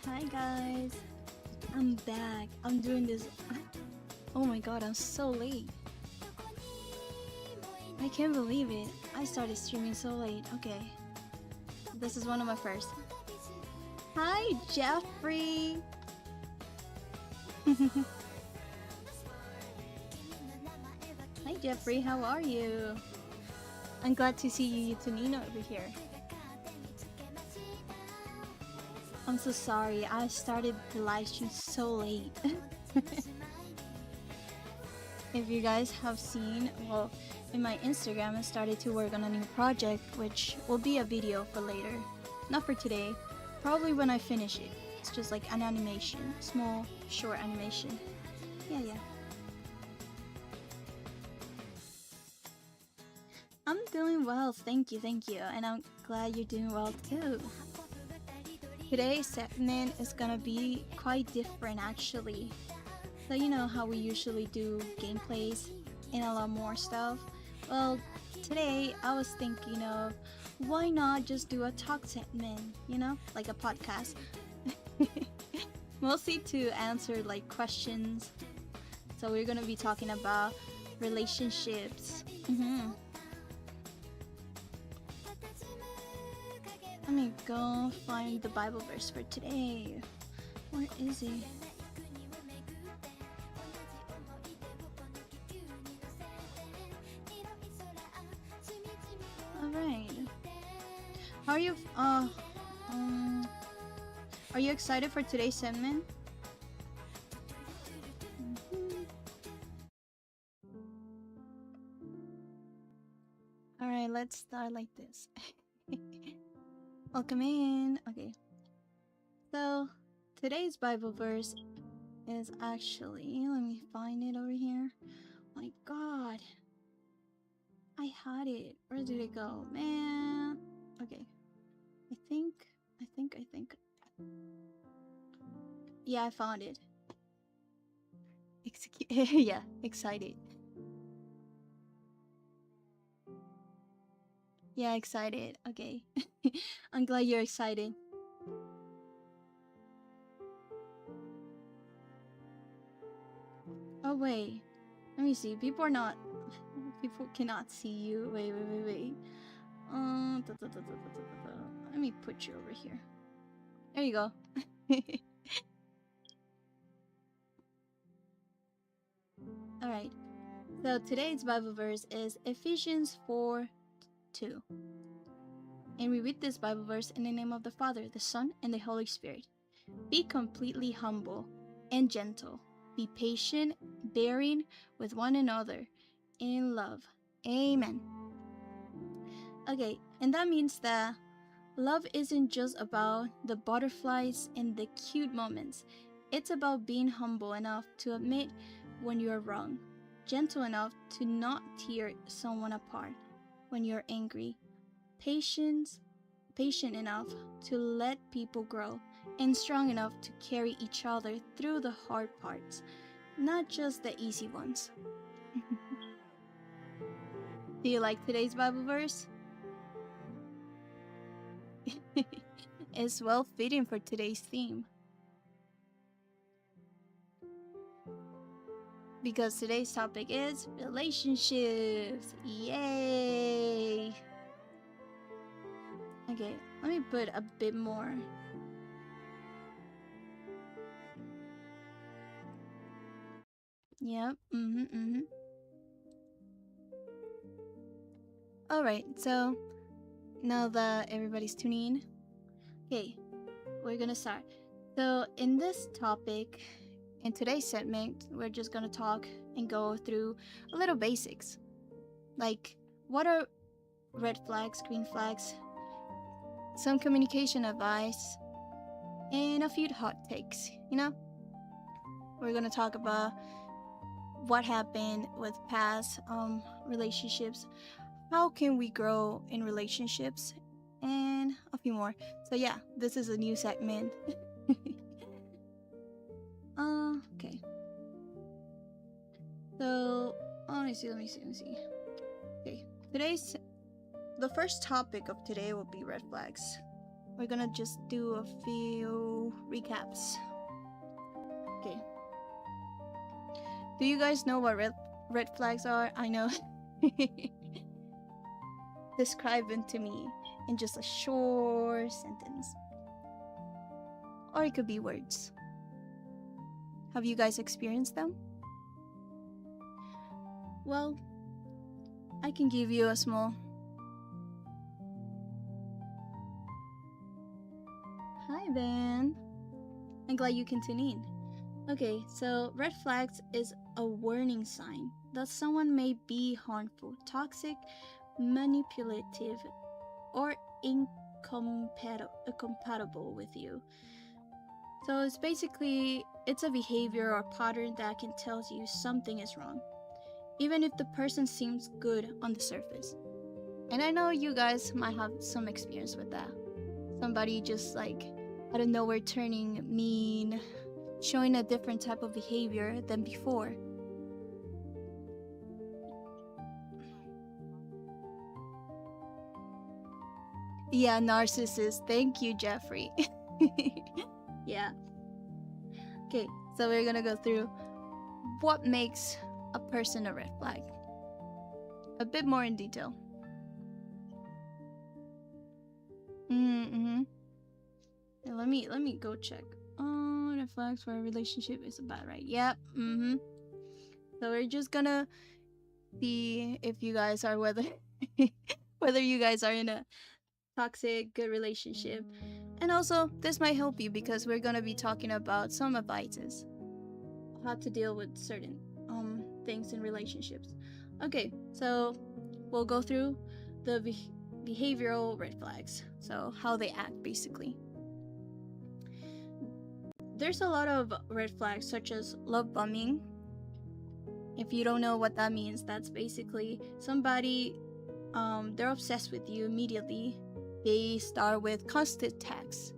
Hi guys. I'm back. I'm doing this. Oh my god, I'm so late. I can't believe it. I started streaming so late. Okay. This is one of my first. Hi, Jeffrey. Hi, Jeffrey. How are you? I'm glad to see you, Yutanino, over here. I'm so sorry. I started the live stream so late. If you guys have seen, well, in my Instagram, I started to work on a new project, which will be a video for later. Not for today. Probably when I finish it. It's just like an animation. Small, short animation. Yeah. I'm doing well, thank you. And I'm glad you're doing well too. Today's segment is gonna be quite different actually. So you know how we usually do gameplays and a lot more stuff? Well, today I was thinking of why not just do a talk segment, you know, like a podcast. Mostly to answer like questions. So we're gonna be talking about relationships. Let me go find the Bible verse for today. Where is it? Alright. How are you? Are you excited for today's segment? Alright, let's start like this. Welcome in. Okay. So, today's Bible verse is actually, let me find it over here. My god. I had it. Where did it go? Man. Okay. I think. Yeah, I found it. Yeah, excited. Yeah, excited. Okay. I'm glad you're excited. Oh, wait. Let me see. People cannot see you. Wait. Let me put you over here. There you go. Alright. So today's Bible verse is Ephesians 4:2. And we read this Bible verse in the name of the Father, the Son, and the Holy Spirit. Be completely humble and gentle. Be patient, bearing with one another in love. Amen. Okay, and that means that love isn't just about the butterflies and the cute moments. It's about being humble enough to admit when you're wrong, gentle enough to not tear someone apart when you're angry, patient enough to let people grow, and strong enough to carry each other through the hard parts, not just the easy ones. Do you like today's Bible verse? It's well fitting for today's theme. Because today's topic is relationships. Yay! Okay, let me put a bit more. Yep, Alright, so now that everybody's tuning in, okay, we're gonna start. So in this topic, in today's segment, we're just gonna talk and go through a little basics. Like, what are red flags, green flags, some communication advice, and a few hot takes, you know? We're gonna talk about what happened with past relationships, how can we grow in relationships, and a few more. So yeah, this is a new segment. Okay. So let me see. Okay, the first topic of today will be red flags. We're gonna just do a few recaps. Okay. Do you guys know what red flags are? I know. Describe them to me in just a short sentence. Or it could be words. Have you guys experienced them? Well, I can give you a small... Hi, Ben. I'm glad you can tune in. Okay, so red flags is a warning sign that someone may be harmful, toxic, manipulative, or incompatible with you. So it's basically, it's a behavior or pattern that can tell you something is wrong, even if the person seems good on the surface. And I know you guys might have some experience with that. Somebody just like out of nowhere turning mean, showing a different type of behavior than before. Yeah, narcissist. Thank you, Jeffrey. Yeah. Okay, so we're gonna go through what makes a person a red flag. A bit more in detail. Yeah, let me go check. Red flags for a relationship is about right. Yep. So we're just gonna see if you guys are whether you guys are in a toxic good relationship. And also this might help you because we're gonna be talking about some advices how to deal with certain things in relationships. Okay, so we'll go through the behavioral red flags, so how they act basically. There's a lot of red flags such as love bombing. If you don't know what that means, that's basically somebody they're obsessed with you immediately. They start with constant texts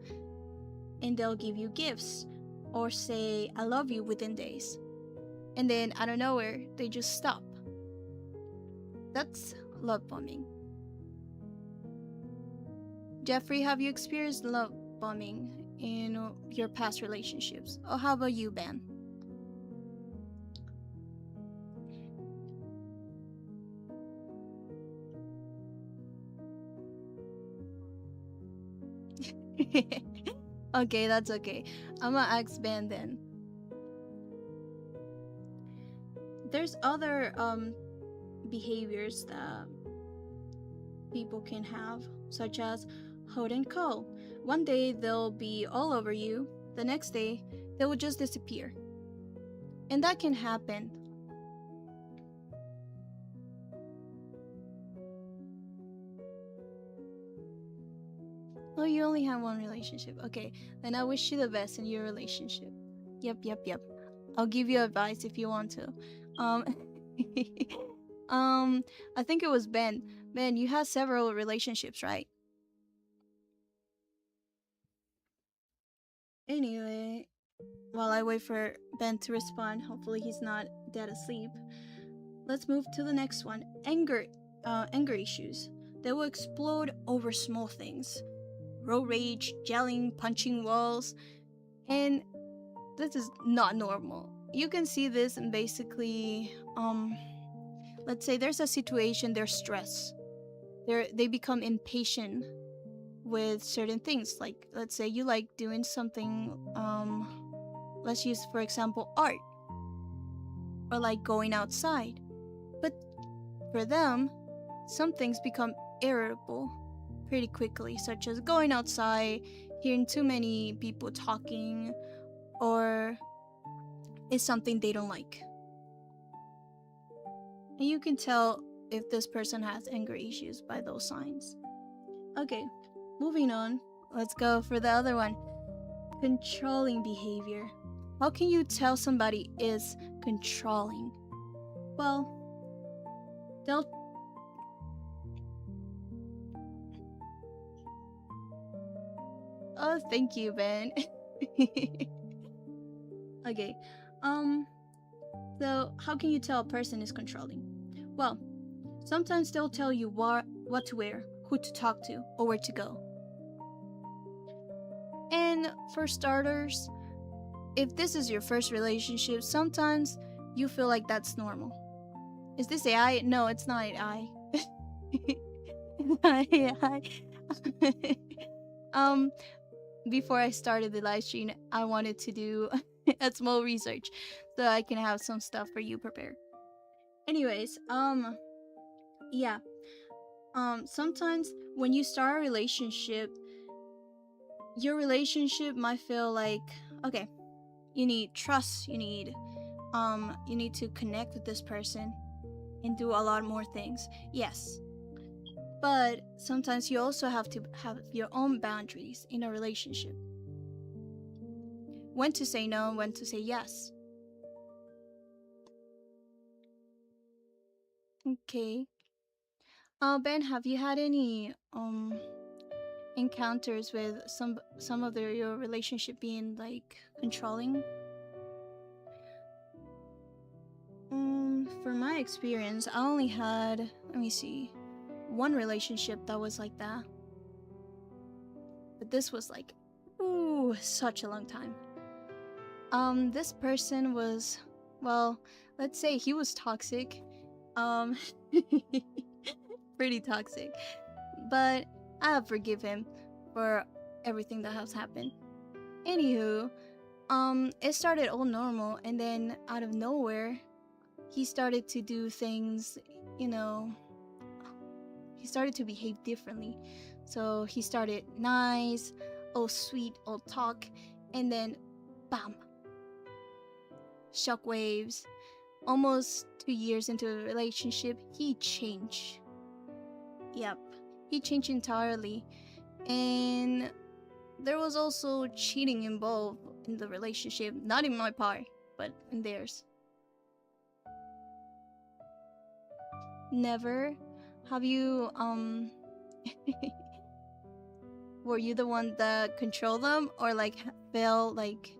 and they'll give you gifts or say I love you within days, and then out of nowhere they just stop. That's love bombing. Jeffrey, have you experienced love bombing in your past relationships? Or how about you, Ben? Okay, that's okay. I'm gonna ask Ben then. There's other behaviors that people can have, such as hot and cold. One day they'll be all over you, the next day they will just disappear. And that can happen. Oh, you only have one relationship. Okay, then I wish you the best in your relationship. Yep. I'll give you advice if you want to. I think it was Ben. Ben, you had several relationships, right? Anyway, while I wait for Ben to respond, hopefully he's not dead asleep. Let's move to the next one. Anger issues. They will explode over small things. Road rage, yelling, punching walls, and this is not normal. You can see this in basically, let's say there's a situation, they're stressed. They become impatient with certain things. Like, let's say you like doing something, let's use for example art, or like going outside. But for them, some things become irritable pretty quickly, such as going outside, hearing too many people talking, or is something they don't like. And you can tell if this person has anger issues by those signs. Okay, moving on. Let's go for the other one. Controlling behavior. How can you tell somebody is controlling? Well, they'll... Oh, thank you, Ben. Okay, so how can you tell a person is controlling? Well, sometimes they'll tell you what to wear who to talk to or where to go. And for starters, if this is your first relationship, sometimes you feel like that's normal. Is this AI? No, it's not AI. It's not AI. um, before I started the live stream, I wanted to do a small research so I can have some stuff for you prepared. Anyways, yeah. Sometimes when you start a relationship, your relationship might feel like, okay, you need trust, you need to connect with this person and do a lot more things. Yes. But sometimes you also have to have your own boundaries in a relationship. When to say no, when to say yes. Okay. Ben, have you had any encounters with some of your relationship being like controlling? For my experience, I only had, let me see, one relationship that was like that. But this was like, ooh, such a long time. This person was, well, let's say he was toxic. Pretty toxic. But I forgive him for everything that has happened. Anywho, it started all normal, and then out of nowhere, he started to do things, you know, he started to behave differently. So he started nice, all sweet, all talk, and then bam, shockwaves. Almost 2 years into a relationship, he changed. Yep, he changed entirely. And there was also cheating involved in the relationship, not in my part, but in theirs. Never. Have you, were you the one that controlled them, or like felt like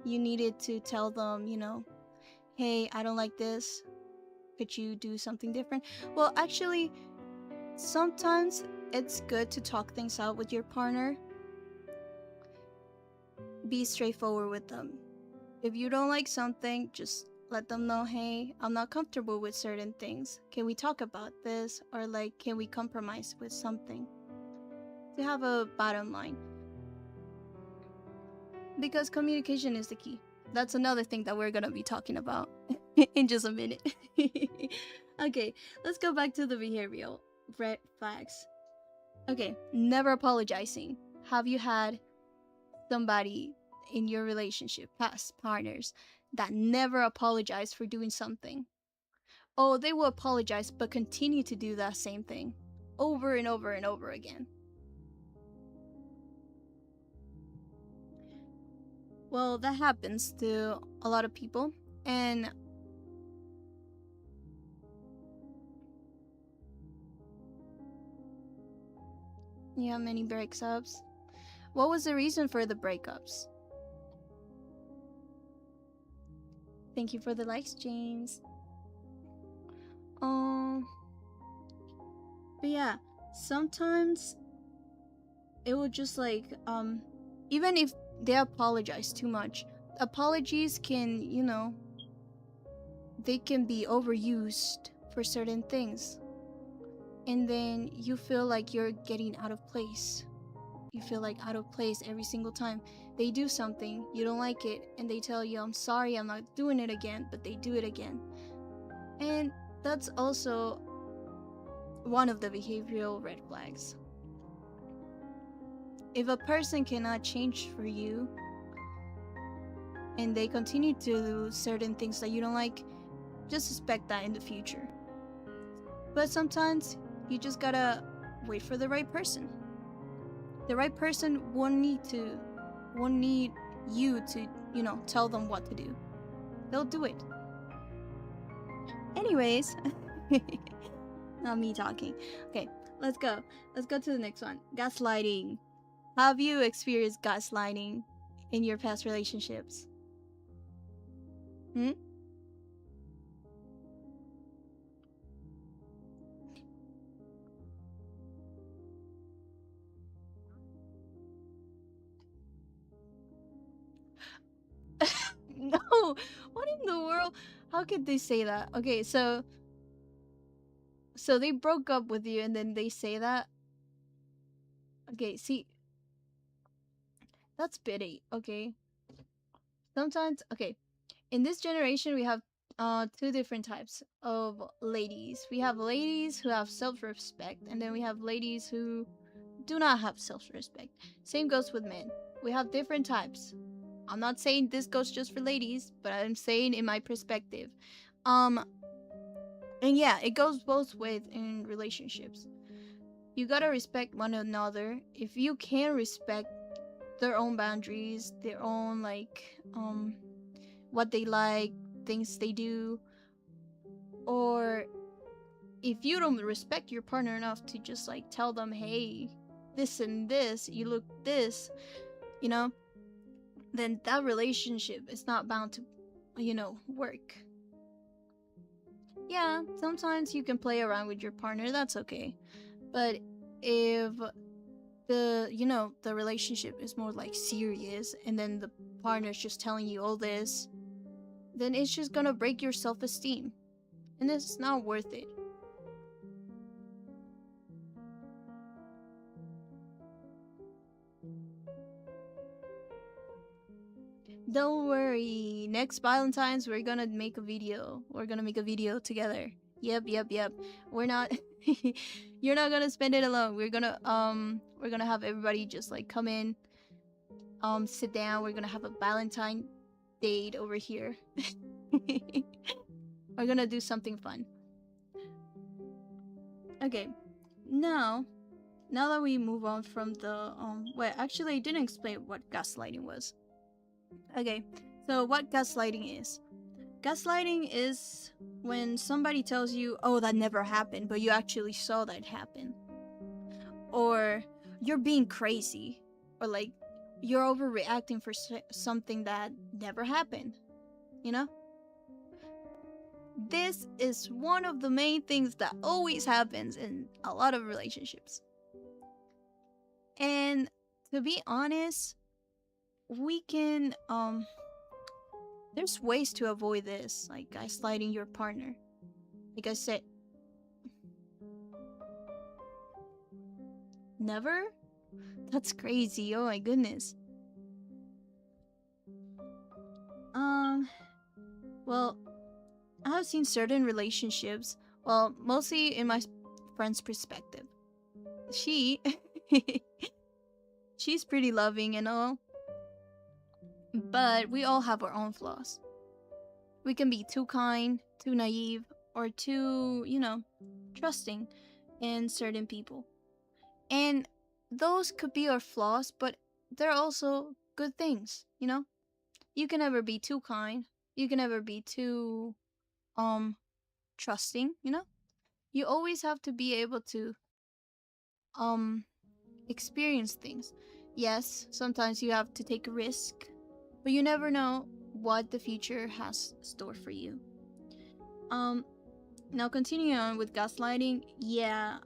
you needed to tell them, hey, I don't like this, could you do something different? Well, actually, sometimes it's good to talk things out with your partner. Be straightforward with them. If you don't like something, just let them know, hey, I'm not comfortable with certain things, can we talk about this, or like, can we compromise with something, to have a bottom line. Because communication is the key. That's another thing that we're gonna be talking about in just a minute. Okay, let's go back to the behavioral red flags. Okay, never apologizing. Have you had somebody in your relationship, past partners, that never apologized for doing something? Oh, they will apologize but continue to do that same thing over and over and over again. Well, that happens to a lot of people, and you have many breakups. What was the reason for the breakups? Thank you for the likes, James. But yeah, sometimes it will just like, even if they apologize too much, apologies can, they can be overused for certain things. And then you feel like you're getting out of place. You feel like out of place every single time they do something, you don't like it, and they tell you, I'm sorry, I'm not doing it again, but they do it again. And that's also one of the behavioral red flags. If a person cannot change for you and they continue to do certain things that you don't like, just suspect that in the future. But sometimes you just gotta wait for the right person. The right person won't need you to, tell them what to do. They'll do it. Anyways, not me talking. Okay, let's go. Let's go to the next one. Gaslighting. Have you experienced gaslighting in your past relationships? the world? How could they say that? Okay, so they broke up with you and then they say that. Okay, see, that's pity. Okay, sometimes, okay, in this generation we have two different types of ladies. We have ladies who have self-respect, and then we have ladies who do not have self-respect. Same goes with men. We have different types. I'm not saying this goes just for ladies, but I'm saying in my perspective. Um and yeah, it goes both ways in relationships. You gotta respect one another. If you can respect their own boundaries, their own like what they like, things they do, or if you don't respect your partner enough to just like tell them, hey, this and this, you look this, you know, then that relationship is not bound to, work. Yeah, sometimes you can play around with your partner, that's okay. But if the relationship is more like serious and then the partner's just telling you all this, then it's just gonna break your self-esteem. And it's not worth it. Don't worry. Next Valentine's, we're gonna make a video. We're gonna make a video together. Yep. We're not. You're not gonna spend it alone. We're gonna have everybody just like come in, sit down. We're gonna have a Valentine date over here. We're gonna do something fun. Okay, now that we move on from the wait, actually I didn't explain what gaslighting was. Okay, so what gaslighting is. Gaslighting is when somebody tells you, oh, that never happened, but you actually saw that happen. Or you're being crazy. Or like, you're overreacting for something that never happened. You know? This is one of the main things that always happens in a lot of relationships. And to be honest, we can there's ways to avoid this, like gaslighting your partner. Like I said, never? That's crazy. Oh my goodness. Well, I have seen certain relationships, well, mostly in my friend's perspective. She's pretty loving and all, but we all have our own flaws. We can be too kind, too naive, or too, trusting in certain people. And those could be our flaws, but they're also good things, You can never be too kind. You can never be too trusting, You always have to be able to experience things. Yes, sometimes you have to take a risk, but you never know what the future has stored for you. Now continuing on with gaslighting, yeah,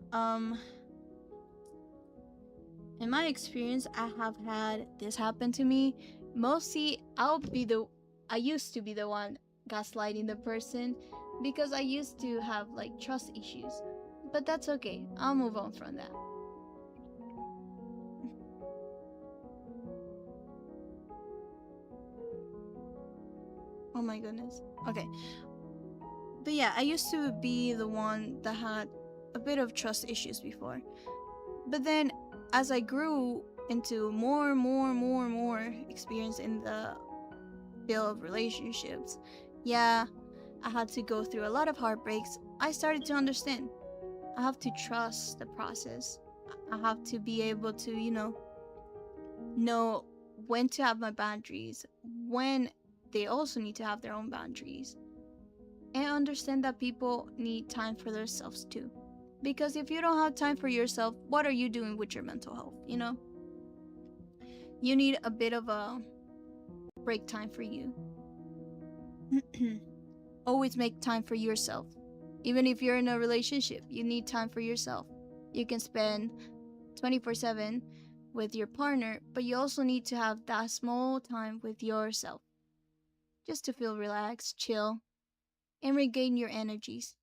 in my experience, I have had this happen to me. Mostly, I used to be the one gaslighting the person because I used to have like trust issues. But that's okay. I'll move on from that. Oh my goodness. Okay. But yeah, I used to be the one that had a bit of trust issues before. But then as I grew into more experience in the field of relationships, yeah, I had to go through a lot of heartbreaks. I started to understand. I have to trust the process. I have to be able to, know when to have my boundaries, when they also need to have their own boundaries, and understand that people need time for themselves too. Because if you don't have time for yourself, what are you doing with your mental health, You need a bit of a break time for you. Always make time for yourself. Even if you're in a relationship, you need time for yourself. You can spend 24/7 with your partner, but you also need to have that small time with yourself. just to feel relaxed, chill, and regain your energies.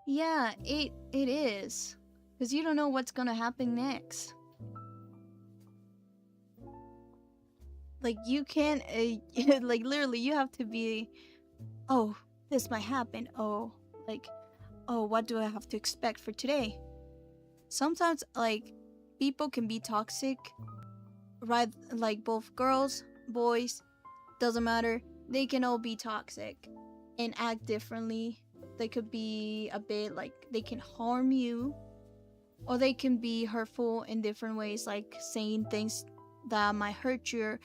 Yeah, it is. Because you don't know what's gonna happen next. Like, you can't, like, literally, you have to be, oh, this might happen. Oh, like, oh, what do I have to expect for today? Sometimes, like, people can be toxic, right? Like, both girls, boys, doesn't matter. They can all be toxic and act differently. They could be a bit like they can harm you, or they can be hurtful in different ways, like saying things that might hurt your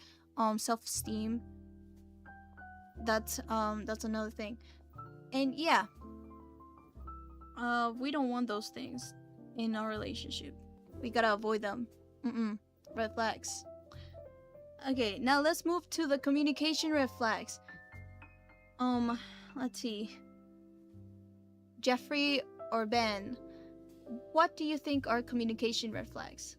self-esteem. That's another thing. And yeah, we don't want those things in our relationship. We gotta avoid them. Red flags. Okay, now let's move to the communication red flags. Let's see. Jeffrey or Ben, what do you think are communication red flags?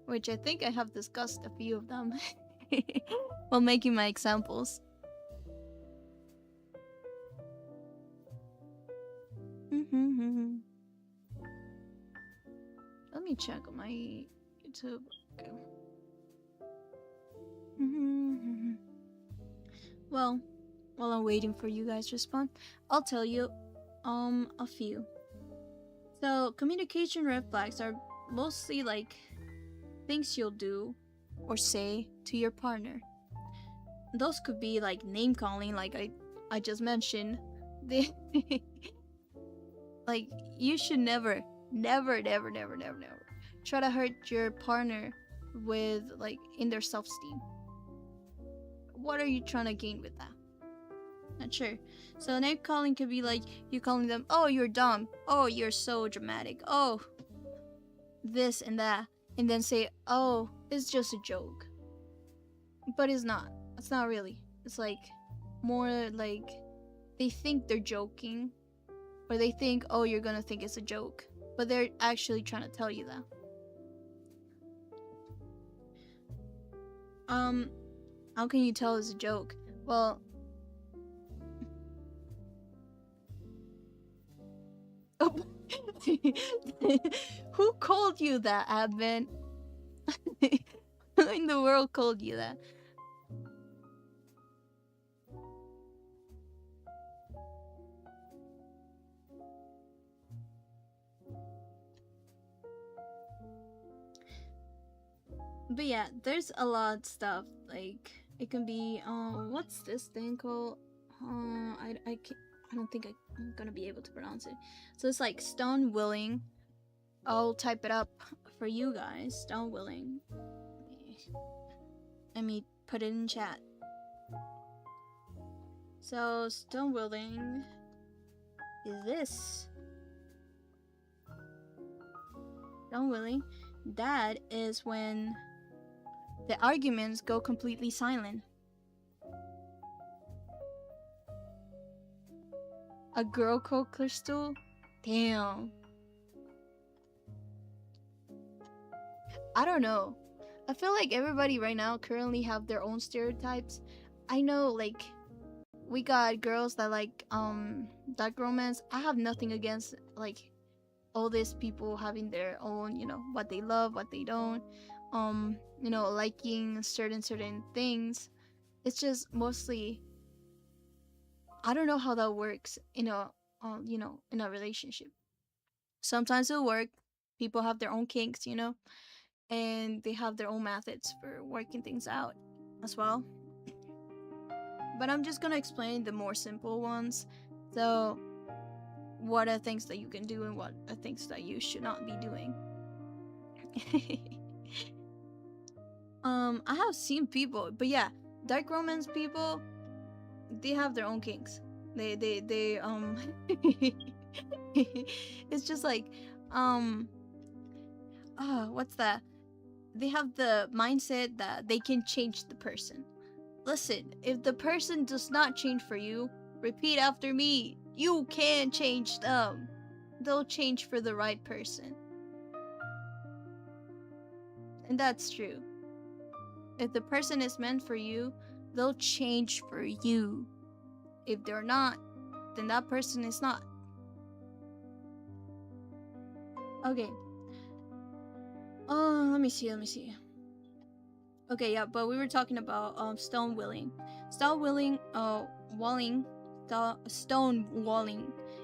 Which I think I have discussed a few of them while making my examples. Let me check on my YouTube. Okay. Well, while I'm waiting for you guys to respond, I'll tell you a few. So communication red flags are mostly like things you'll do or say to your partner. Those could be like name calling, like I just mentioned. They like, you should never try to hurt your partner with, like, in their self-esteem. What are you trying to gain with that? Not sure. So name calling could be like you calling them, oh, you're dumb, oh, you're so dramatic, oh, this and that, and then say, oh, it's just a joke. But it's not. It's not really. It's like more like they think they're joking, or they think, oh, you're gonna think it's a joke, but they're actually trying to tell you that. How can you tell it's a joke? Well, who called you that, Advent? Who in the world called you that? But yeah, there's a lot of stuff. Like, it can be, what's this thing called? I don't think I'm gonna be able to pronounce it. So it's like stone willing. I'll type it up for you guys. Stone willing. Let me put it in chat. So stone willing is this. Stone willing. That is when the arguments go completely silent. A girl called Crystal? Damn. I don't know. I feel like everybody right now currently have their own stereotypes. I know, like, we got girls that like dark romance. I have nothing against, like, all these people having their own, you know, what they love, what they don't, you know, liking certain things. It's just mostly, I don't know how that works in a you know, in a relationship. Sometimes it'll work. People have their own kinks, you know, and they have their own methods for working things out as well. But I'm just gonna explain the more simple ones. So, what are things that you can do and what are things that you should not be doing? I have seen people, but yeah, dark romance people, they have their own kinks. They it's just like what's that? They have the mindset that they can change the person. Listen, if the person does not change for you, repeat after me. You can change them. They'll change for the right person. And that's true. If the person is meant for you, they'll change for you. If they're not, then that person is not. Okay. Let me see. Okay, yeah, but we were talking about stonewalling. Stonewalling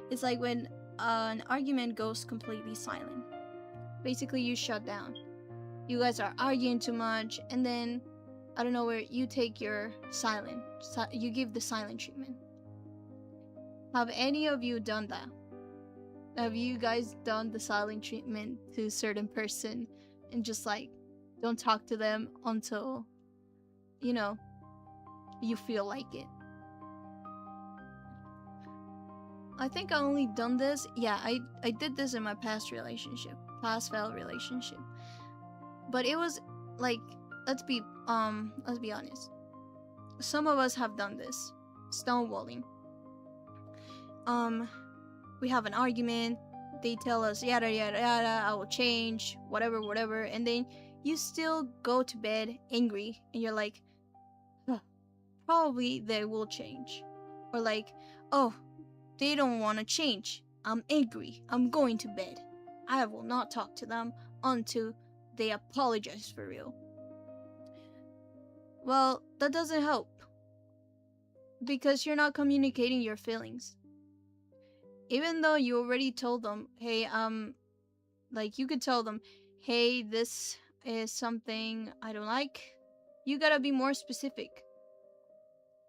is like when an argument goes completely silent. Basically, you shut down. You guys are arguing too much, and then I don't know where you take your silent. You give the silent treatment. Have any of you done that? Have you guys done the silent treatment to a certain person and just like don't talk to them until, you know, you feel like it? I think I only done this. Yeah, I did this in my past failed relationship. But it was like, let's be honest. Some of us have done this. Stonewalling. We have an argument, they tell us yada yada yada, I will change, whatever, and then you still go to bed angry and you're like, huh, probably they will change. Or like, oh, they don't want to change. I'm angry. I'm going to bed. I will not talk to them until they apologize for real. Well, that doesn't help. Because you're not communicating your feelings. Even though you already told them, hey, like you could tell them, hey, this is something I don't like. You gotta be more specific.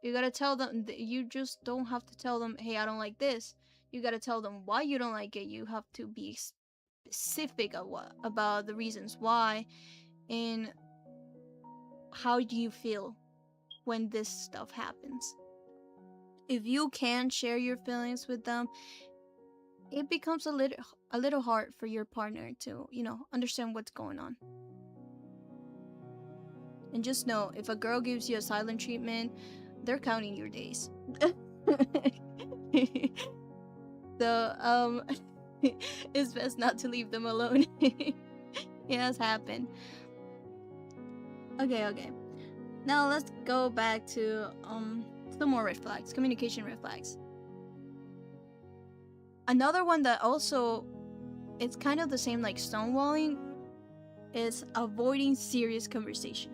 You gotta tell them, you just don't have to tell them, hey, I don't like this. You gotta tell them why you don't like it. You have to be specific about the reasons why, and how do you feel when this stuff happens. If you can share your feelings with them, it becomes a little hard for your partner to, understand what's going on. And just know, if a girl gives you a silent treatment, they're counting your days. So, it's best not to leave them alone. It has happened. Okay. Now let's go back to some more red flags, communication red flags. Another one that also, it's kind of the same like stonewalling, is avoiding serious conversation.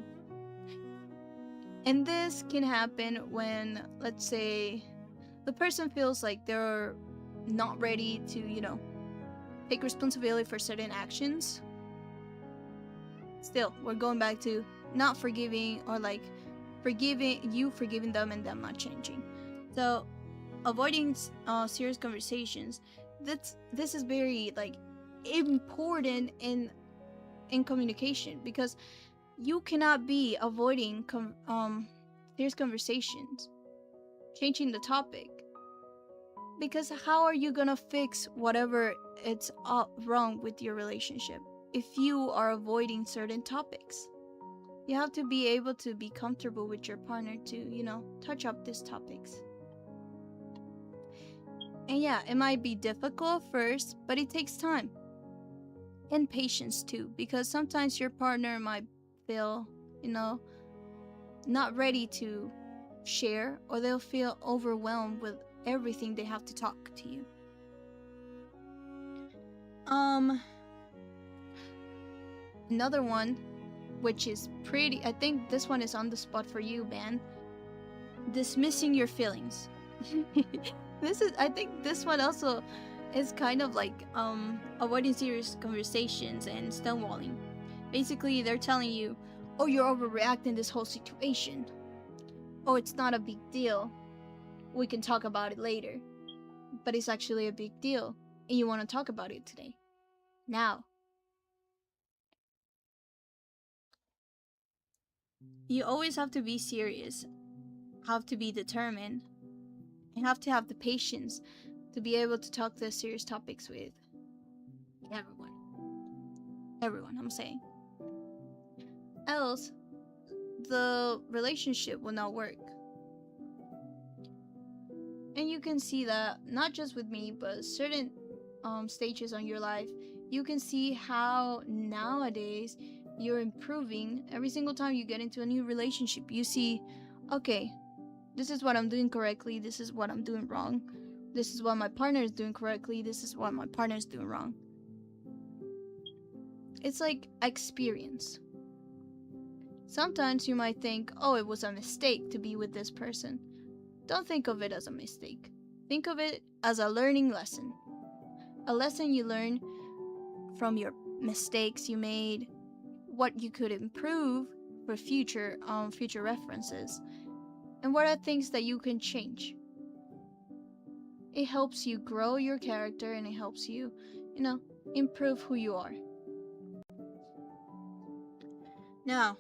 And this can happen when, let's say, the person feels like they're not ready to, take responsibility for certain actions. Still, we're going back to not forgiving, or like forgiving them and them not changing. So avoiding serious conversations, this is very like important in communication, because you cannot be avoiding serious conversations, changing the topic, because how are you gonna fix whatever it's wrong with your relationship if you are avoiding certain topics? You have to be able to be comfortable with your partner to, touch up these topics. And yeah, it might be difficult first, but it takes time. And patience too, because sometimes your partner might feel, not ready to share, or they'll feel overwhelmed with everything they have to talk to you. Another one, which is I think this one is on the spot for you, Ben. Dismissing your feelings. I think this one also is kind of like avoiding serious conversations and stonewalling. Basically, they're telling you, oh, you're overreacting this whole situation. Oh, it's not a big deal. We can talk about it later. But it's actually a big deal, and you want to talk about it today. Now. You always have to be serious, have to be determined, and have to have the patience to be able to talk the serious topics with everyone. I'm saying. Else, the relationship will not work. And you can see that not just with me, but certain stages on your life. You can see how nowadays you're improving every single time you get into a new relationship. You see, okay, this is what I'm doing correctly, this is what I'm doing wrong, this is what my partner is doing correctly, this is what my partner is doing wrong. It's like experience. Sometimes you might think, oh, it was a mistake to be with this person. Don't think of it as a mistake. Think of it as a learning lesson. A lesson you learn from your mistakes you made, what you could improve for future references, and what are things that you can change. It helps you grow your character, and it helps you, improve who you are. Now,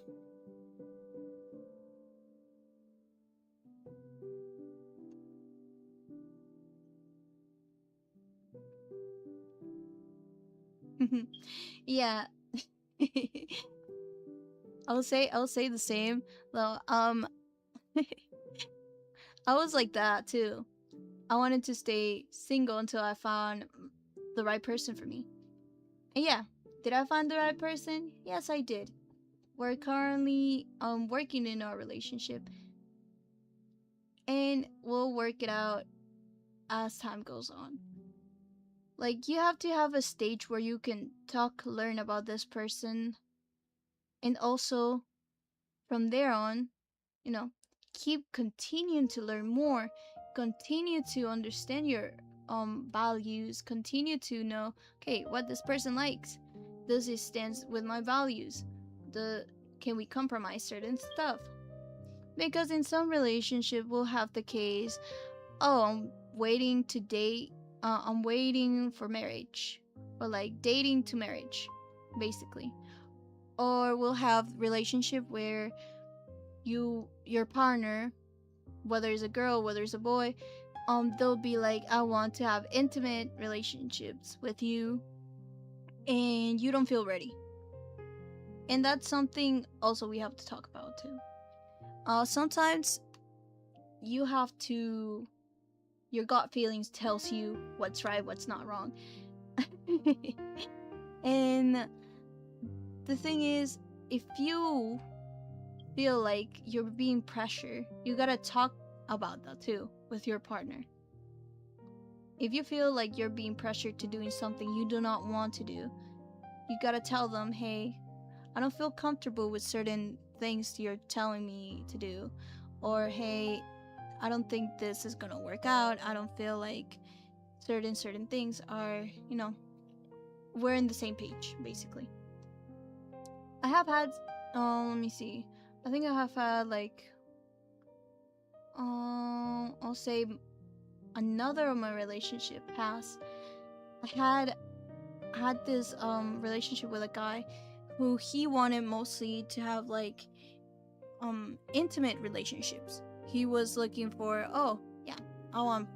yeah. I'll say the same though. I was like that too. I wanted to stay single until I found the right person for me. And yeah, did I find the right person? Yes, I did. We're currently working in our relationship, and we'll work it out as time goes on. Like, you have to have a stage where you can talk, learn about this person, and also from there on, keep continuing to learn more, continue to understand your values, continue to know, okay, what this person likes. Does it stand with my values? Can we compromise certain stuff? Because in some relationship we'll have the case, oh, I'm waiting to date, I'm waiting for marriage, or like dating to marriage, basically. Or we'll have relationship where your partner, whether it's a girl, whether it's a boy, they'll be like, I want to have intimate relationships with you, and you don't feel ready. And that's something also we have to talk about too. Sometimes you have to, your gut feelings tells you what's right, what's not wrong. And the thing is, if you feel like you're being pressured, you gotta talk about that too with your partner. If you feel like you're being pressured to doing something you do not want to do, you gotta tell them, hey, I don't feel comfortable with certain things you're telling me to do. Or, hey, I don't think this is gonna work out. I don't feel like certain things are, we're in the same page, basically. I have had, let me see. I think I have had like, I'll say another of my relationship past. I had this relationship with a guy who he wanted mostly to have like intimate relationships. He was looking for, oh yeah, I want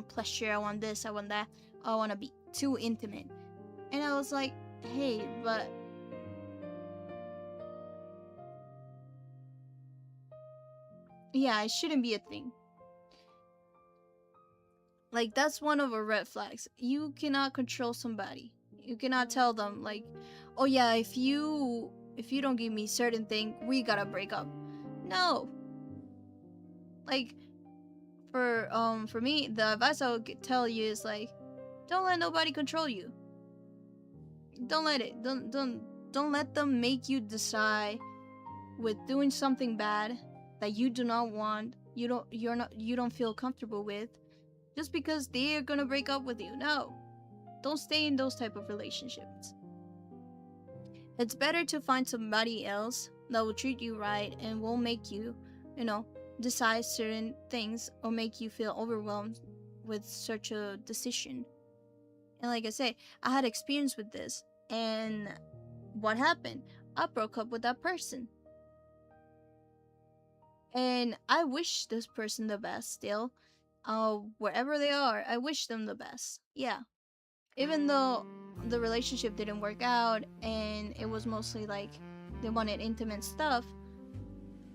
pleasure, I want this, I want that, I want to be too intimate. And I was like, hey, but yeah, it shouldn't be a thing. Like, that's one of our red flags. You cannot control somebody. You cannot tell them like, oh yeah, if you don't give me certain thing, we gotta break up. No. Like, for me, the advice I would tell you is like, don't let nobody control you. Don't let it. Don't let them make you decide with doing something bad that you do not want. You don't feel comfortable with, just because they're gonna break up with you. No. Don't stay in those type of relationships. It's better to find somebody else that will treat you right and won't make you, decide certain things or make you feel overwhelmed with such a decision. And like I say, I had experience with this, and what happened? I broke up with that person. And I wish this person the best still. Wherever they are, I wish them the best. Yeah. Even though the relationship didn't work out and it was mostly like they wanted intimate stuff,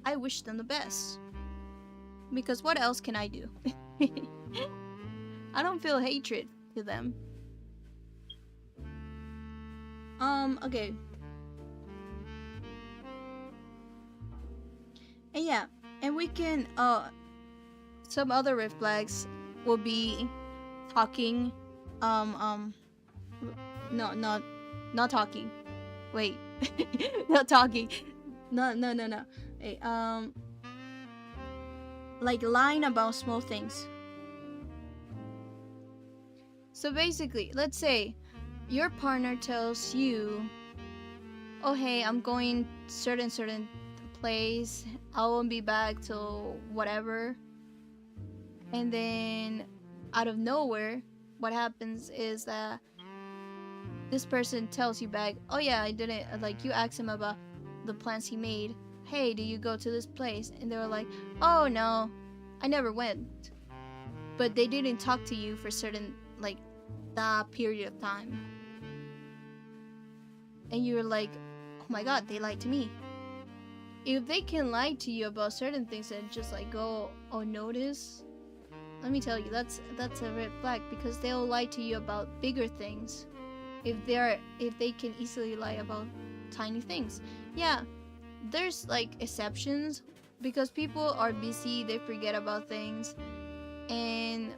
I wish them the best. Because what else can I do? I don't feel hatred to them. Okay. And yeah, and we can, some other red flags will be talking, no, not talking. Wait, not talking. No. Hey, like lying about small things. So basically, let's say your partner tells you, "Oh hey, I'm going certain place. I won't be back till whatever." And then out of nowhere, what happens is that this person tells you back, "Oh yeah, I didn't," like you ask him about the plans he made. "Hey, do you go to this place?" And they were like, "Oh no, I never went." But they didn't talk to you for certain, like, that period of time. And you're like, "Oh my god, they lied to me." If they can lie to you about certain things and just like go unnoticed, let me tell you, that's a red flag, because they'll lie to you about bigger things. If they can easily lie about tiny things. Yeah, there's like exceptions, because people are busy, they forget about things, and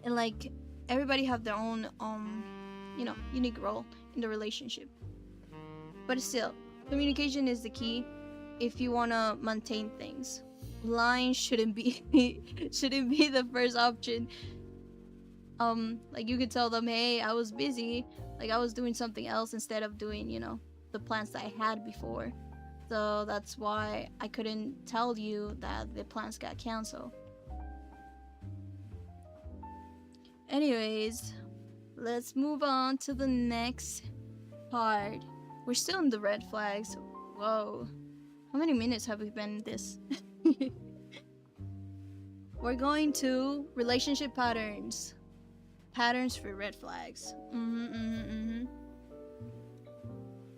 like everybody have their own unique role in the relationship. But still, communication is the key if you want to maintain things. Lying shouldn't be the first option. Like you could tell them, "Hey, I was busy, like I was doing something else instead of doing, the plans that I had before. So that's why I couldn't tell you that the plans got canceled." Anyways, let's move on to the next part. We're still in the red flags. Whoa. How many minutes have we been in this? We're going to relationship patterns. Patterns for red flags.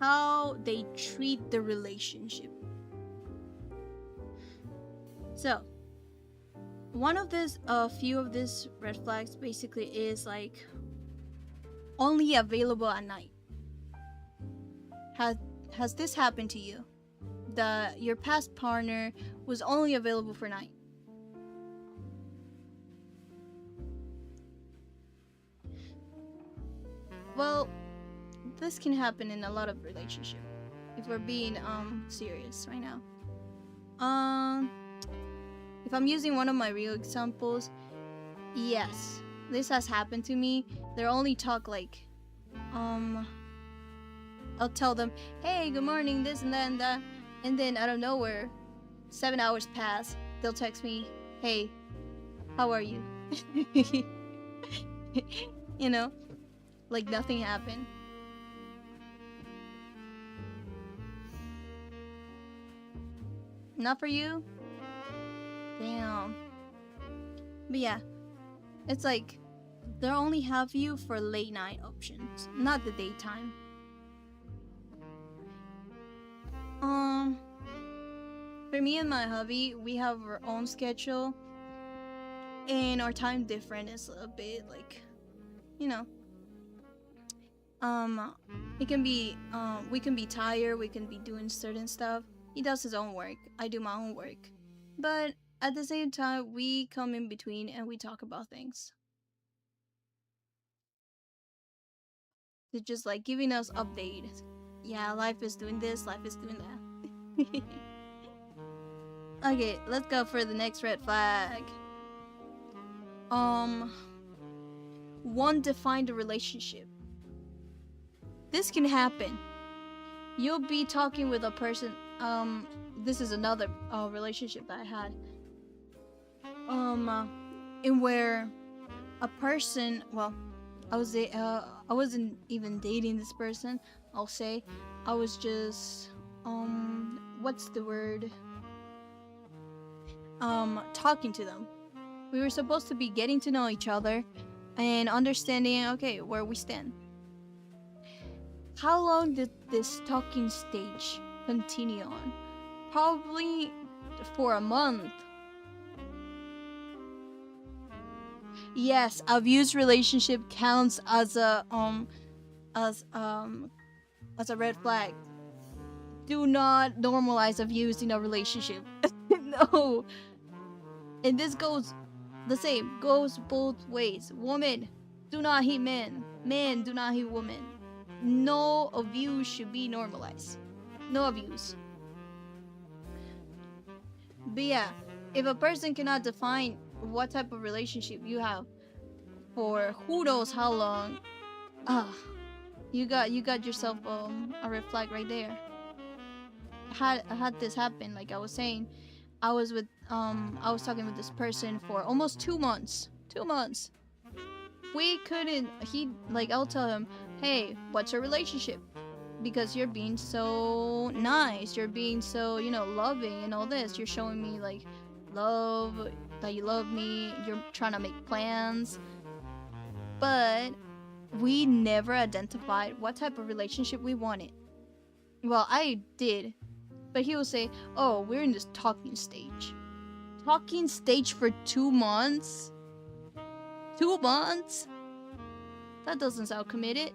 How they treat the relationship. So, few of these red flags basically is like only available at night. Has this happened to you? That your past partner was only available for night? Well, this can happen in a lot of relationships, if we're being serious right now. If I'm using one of my real examples, yes, this has happened to me. They'll only talk like, I'll tell them, "Hey, good morning," this and that and that, and then out of nowhere, 7 hours pass, they'll text me, "Hey, how are you?" Like nothing happened. Not for you? Damn. But yeah, it's like they'll only have you for late night options, not the daytime. For me and my hubby, we have our own schedule, and our time difference is a bit like, it can be, we can be tired, we can be doing certain stuff. He does his own work, I do my own work, but at the same time, we come in between and we talk about things. They're just like giving us updates. Yeah, life is doing this, life is doing that. Okay, let's go for the next red flag. One, define the relationship. This can happen. You'll be talking with a person. This is another relationship that I had. In where a person, well, I wasn't even dating this person. I'll say, I was just, what's the word? Talking to them. We were supposed to be getting to know each other and understanding, okay, where we stand. How long did this talking stage continue on? probably for a month. Yes, abused relationship counts as as um a red flag. Do not normalize abuse in a relationship. No. And this goes the same, goes both ways. Women do not hit men. Men do not hit women. No abuse should be normalized. No abuse. But yeah, if a person cannot define what type of relationship you have for who knows how long, ah, you got yourself a red flag right there. Had this happen, like I was saying, I was talking with this person for almost 2 months. 2 months. We couldn't. He like I'll tell him, hey, what's your relationship? Because you're being so nice, you're being so loving and all this. You're showing me like love, that you love me. You're trying to make plans, but we never identified what type of relationship we wanted. Well, I did, but he will say, oh, we're in this talking stage. Talking stage for 2 months? 2 months? That doesn't sound committed.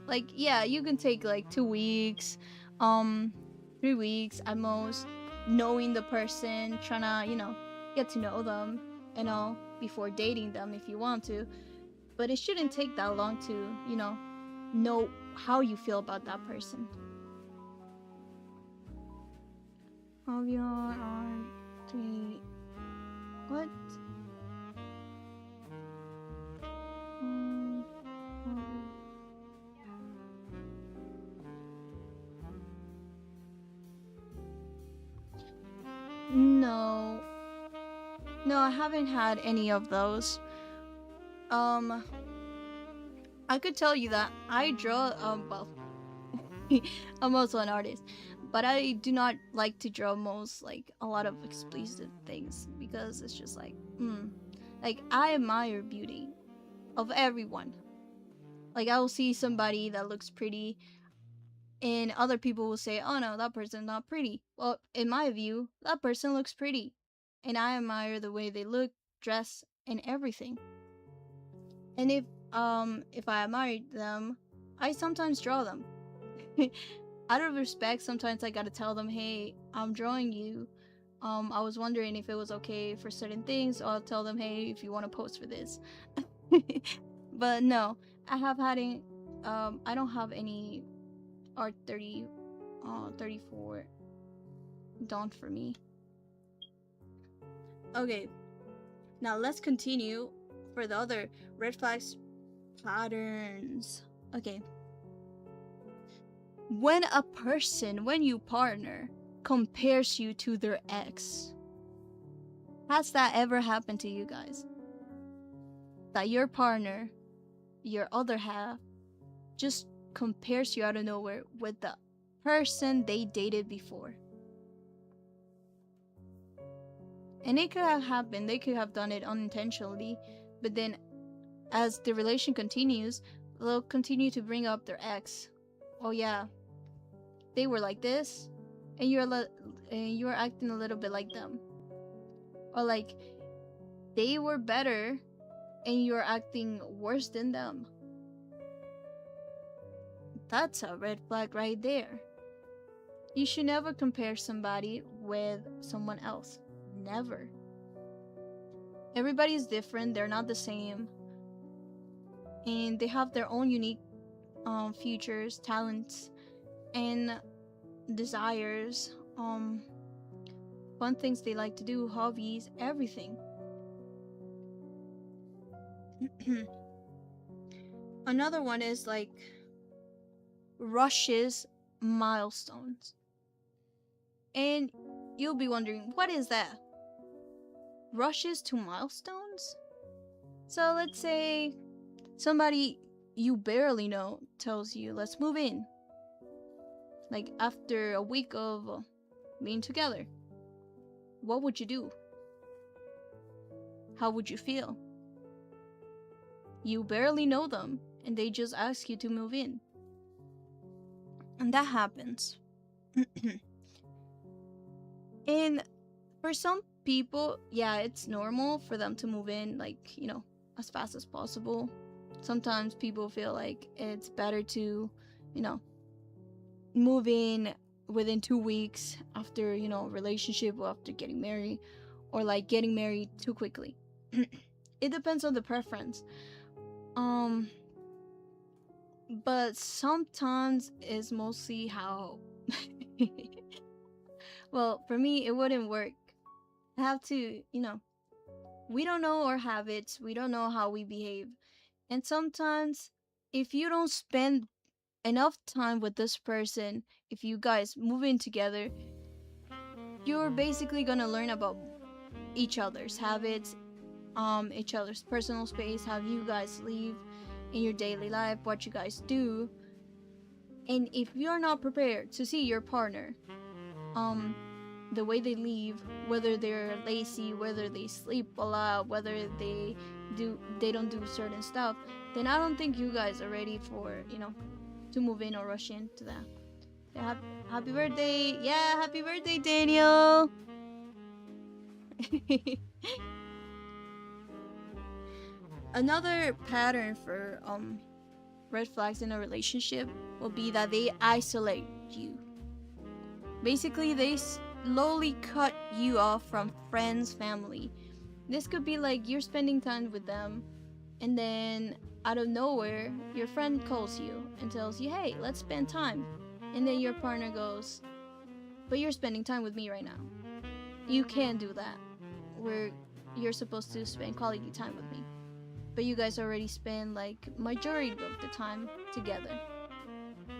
Like, yeah, you can take like 2 weeks, 3 weeks at most, knowing the person, trying to, get to know them, before dating them if you want to. But it shouldn't take that long to, know how you feel about that person. Avion R3. What? No. No, I haven't had any of those. I could tell you that I draw, well, I'm also an artist, but I do not like to draw like a lot of explicit things, because it's just like, like, I admire beauty of everyone. Like, I will see somebody that looks pretty, and other people will say, oh no, that person's not pretty. Well, in my view, that person looks pretty, and I admire the way they look, dress, and everything. And if I admire them, I sometimes draw them. Out of respect, sometimes I gotta tell them, hey, I'm drawing you. I was wondering if it was okay for certain things, or I'll tell them, hey, if you want to post for this. But no, I don't have any art 34 done for me. Okay, now let's continue for the other red flags patterns. Okay. When you partner, compares you to their ex. Has that ever happened to you guys? That your partner, your other half, just compares you out of nowhere with the person they dated before? And it could have happened, they could have done it unintentionally, but then as the relation continues, they'll continue to bring up their ex. Oh yeah, they were like this, and you're acting a little bit like them. Or like, they were better, and you're acting worse than them. That's a red flag right there. You should never compare somebody with someone else. Never. Everybody's different, they're not the same. And they have their own unique futures, talents, and desires, fun things they like to do, hobbies, everything. Another one is like rushes milestones. And you'll be wondering, what is that? Rushes to milestones? So let's say somebody you barely know tells you, let's move in. Like, after a week of being together. What would you do? How would you feel? You barely know them, and they just ask you to move in. And that happens. And for some people, yeah, it's normal for them to move in, like, as fast as possible. Sometimes people feel like it's better to, you know, move in within 2 weeks after, relationship or after getting married, or like getting married too quickly. It depends on the preference. Um, but sometimes it's mostly how. Well, for me, it wouldn't work. I have to, we don't know our habits, we don't know how we behave. And sometimes, if you don't spend enough time with this person, if you guys move in together, you're basically gonna learn about each other's habits, each other's personal space, how you guys live in your daily life, what you guys do. And if you're not prepared to see your partner, um, the way they live, whether they're lazy, whether they sleep a lot, whether they don't do certain stuff, then I don't think you guys are ready for, to move in or rush into that. Yeah, happy birthday. Yeah, happy birthday, Daniel. Another pattern for red flags in a relationship will be that they isolate you. Basically, they slowly cut you off from friends, family. This could be like you're spending time with them, and then out of nowhere, your friend calls you and tells you, hey, let's spend time. And then your partner goes, but you're spending time with me right now. You can't do that. You're supposed to spend quality time with me. But you guys already spend like majority of the time together.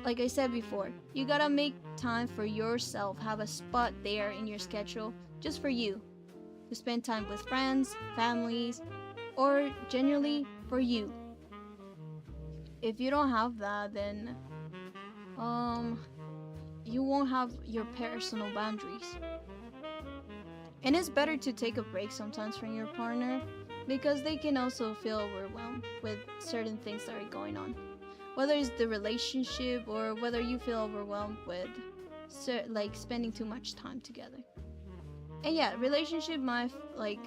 Like I said before, you gotta make time for yourself, have a spot there in your schedule just for you to spend time with friends, families, or genuinely for you. If you don't have that, then you won't have your personal boundaries. And it's better to take a break sometimes from your partner, because they can also feel overwhelmed with certain things that are going on, whether it's the relationship or whether you feel overwhelmed with like spending too much time together. And yeah, relationship might like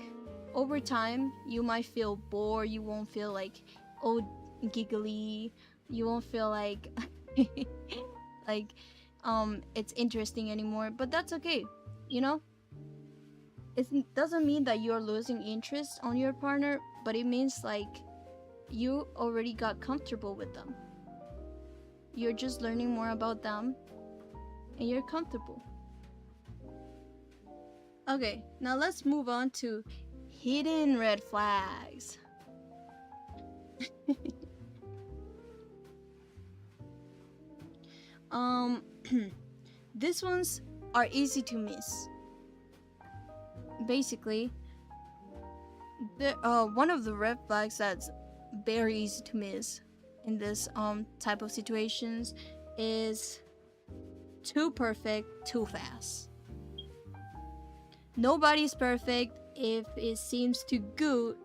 over time you might feel bored, you won't feel like oh giggly, you won't feel like like it's interesting anymore, but that's okay, you know. It doesn't mean that you're losing interest on your partner, but it means like you already got comfortable with them. You're just learning more about them and you're comfortable. Okay, now let's move on to hidden red flags. These ones are easy to miss. Basically, one of the red flags that's very easy to miss in this type of situations is too perfect too fast. Nobody's perfect. If it seems too good,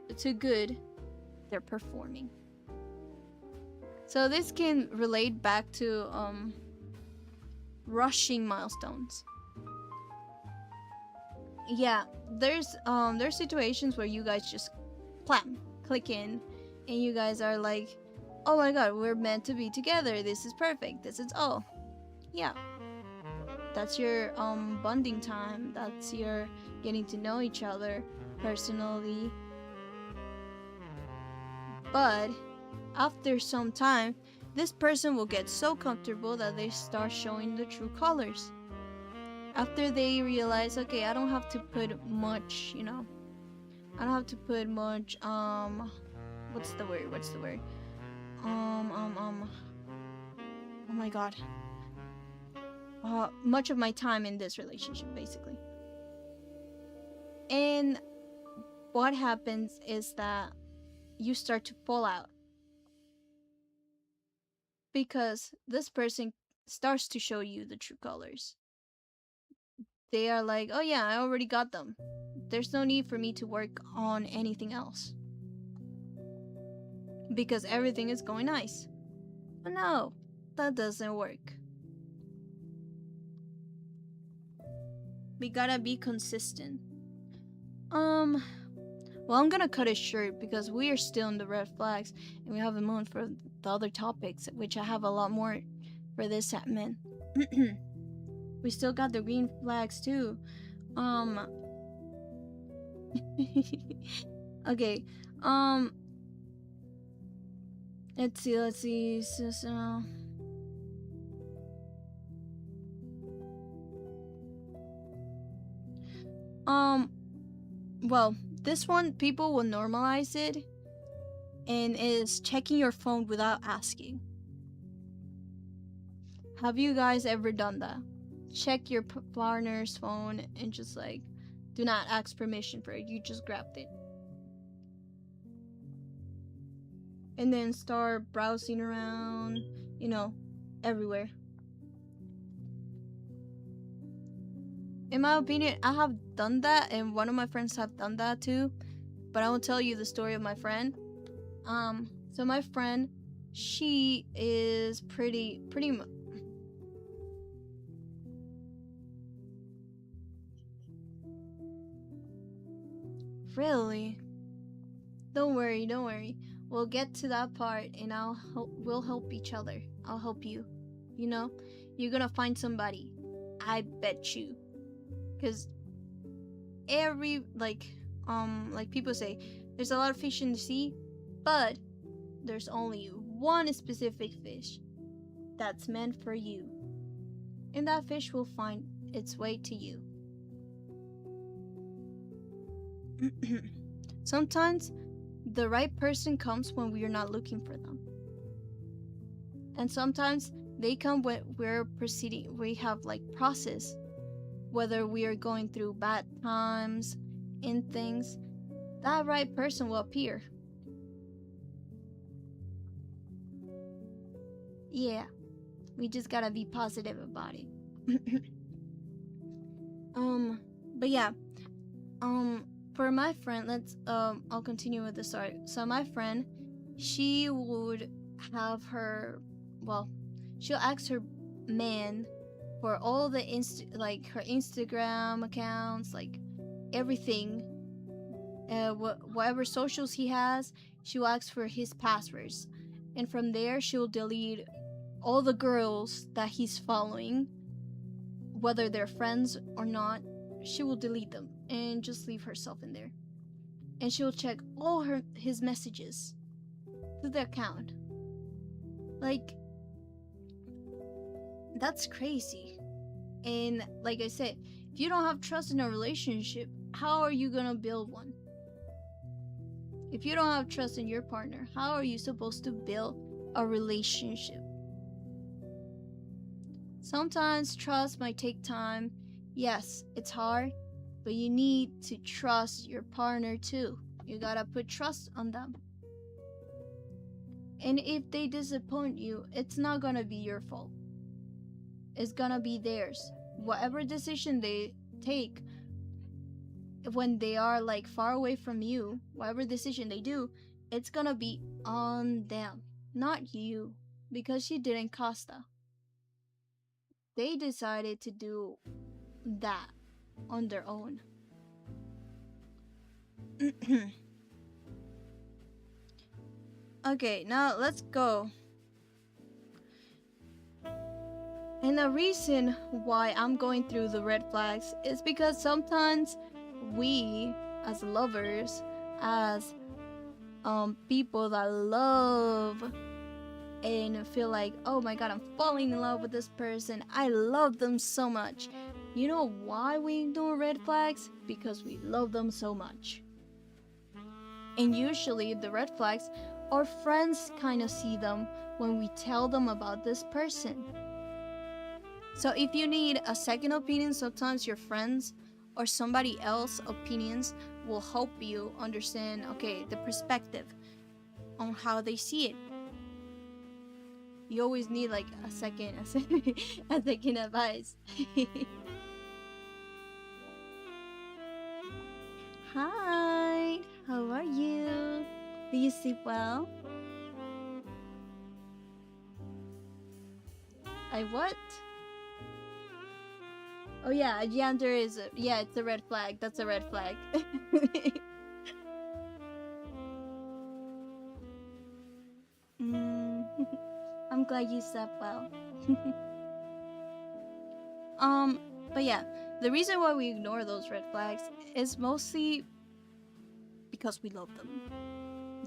they're performing. So this can relate back to rushing milestones. Yeah, there's situations where you guys just click in, and you guys are like, oh my god, we're meant to be together, this is perfect, this is all. Yeah, that's your bonding time, that's your getting to know each other personally. But after some time, this person will get so comfortable that they start showing the true colors. After they realize, okay, I don't have to put much, I don't have to put much, what's the word? Oh my god. Much of my time in this relationship, basically. And what happens is that you start to fall out. Because this person starts to show you the true colors. They are like, oh yeah, I already got them. There's no need for me to work on anything else. Because everything is going nice. But no, that doesn't work. we gotta be consistent. Well, I'm gonna cut it short because we are still in the red flags and we haven't moved for the other topics, which I have a lot more for this segment. We still got the green flags too. Okay. Let's see. So, well, this one people will normalize it, and is checking your phone without asking. Have you guys ever done that? Check your partner's phone and just like do not ask permission for it. You just grabbed it. And then start browsing around, everywhere. In my opinion, I have done that, and one of my friends have done that too. But I won't tell you the story of my friend. So my friend, she is pretty really. Don't worry. We'll get to that part, and we'll help each other. I'll help you. You're gonna find somebody. I bet you. Because like people say, there's a lot of fish in the sea, but there's only one specific fish that's meant for you. And that fish will find its way to you. Sometimes the right person comes when we are not looking for them. And sometimes they come when we have like process, whether we are going through bad times and things, that right person will appear. Yeah, we just gotta be positive about it. But yeah, for my friend, I'll continue with the story. So my friend, she would have she'll ask her man for all the her Instagram accounts, like everything, whatever socials he has, she'll ask for his passwords, and from there she'll delete all the girls that he's following, whether they're friends or not. She will delete them and just leave herself in there, and she'll check all his messages through the account. Like, that's crazy. And like I said, if you don't have trust in a relationship, how are you gonna build one? If you don't have trust in your partner, how are you supposed to build a relationship? Sometimes trust might take time. Yes, it's hard, but you need to trust your partner too. You gotta put trust on them. And if they disappoint you, it's not gonna be your fault. It's gonna be theirs. Whatever decision they take when they are like far away from you, whatever decision they do, it's gonna be on them, not you, because she didn't cause that. They decided to do that on their own. Okay, now let's go. And the reason why I'm going through the red flags is because sometimes we, as lovers, as people that love and feel like, oh my god, I'm falling in love with this person, I love them so much. You know why we ignore red flags? Because we love them so much. And usually the red flags, our friends kind of see them when we tell them about this person. So if you need a second opinion, sometimes your friends or somebody else's opinions will help you understand, okay, the perspective on how they see it. You always need like a second advice. Hi, how are you? Do you sleep well? I what? Oh yeah, Yander is yeah, it's a red flag. That's a red flag. Mm, I'm glad you slept well. But yeah, the reason why we ignore those red flags is mostly because we love them.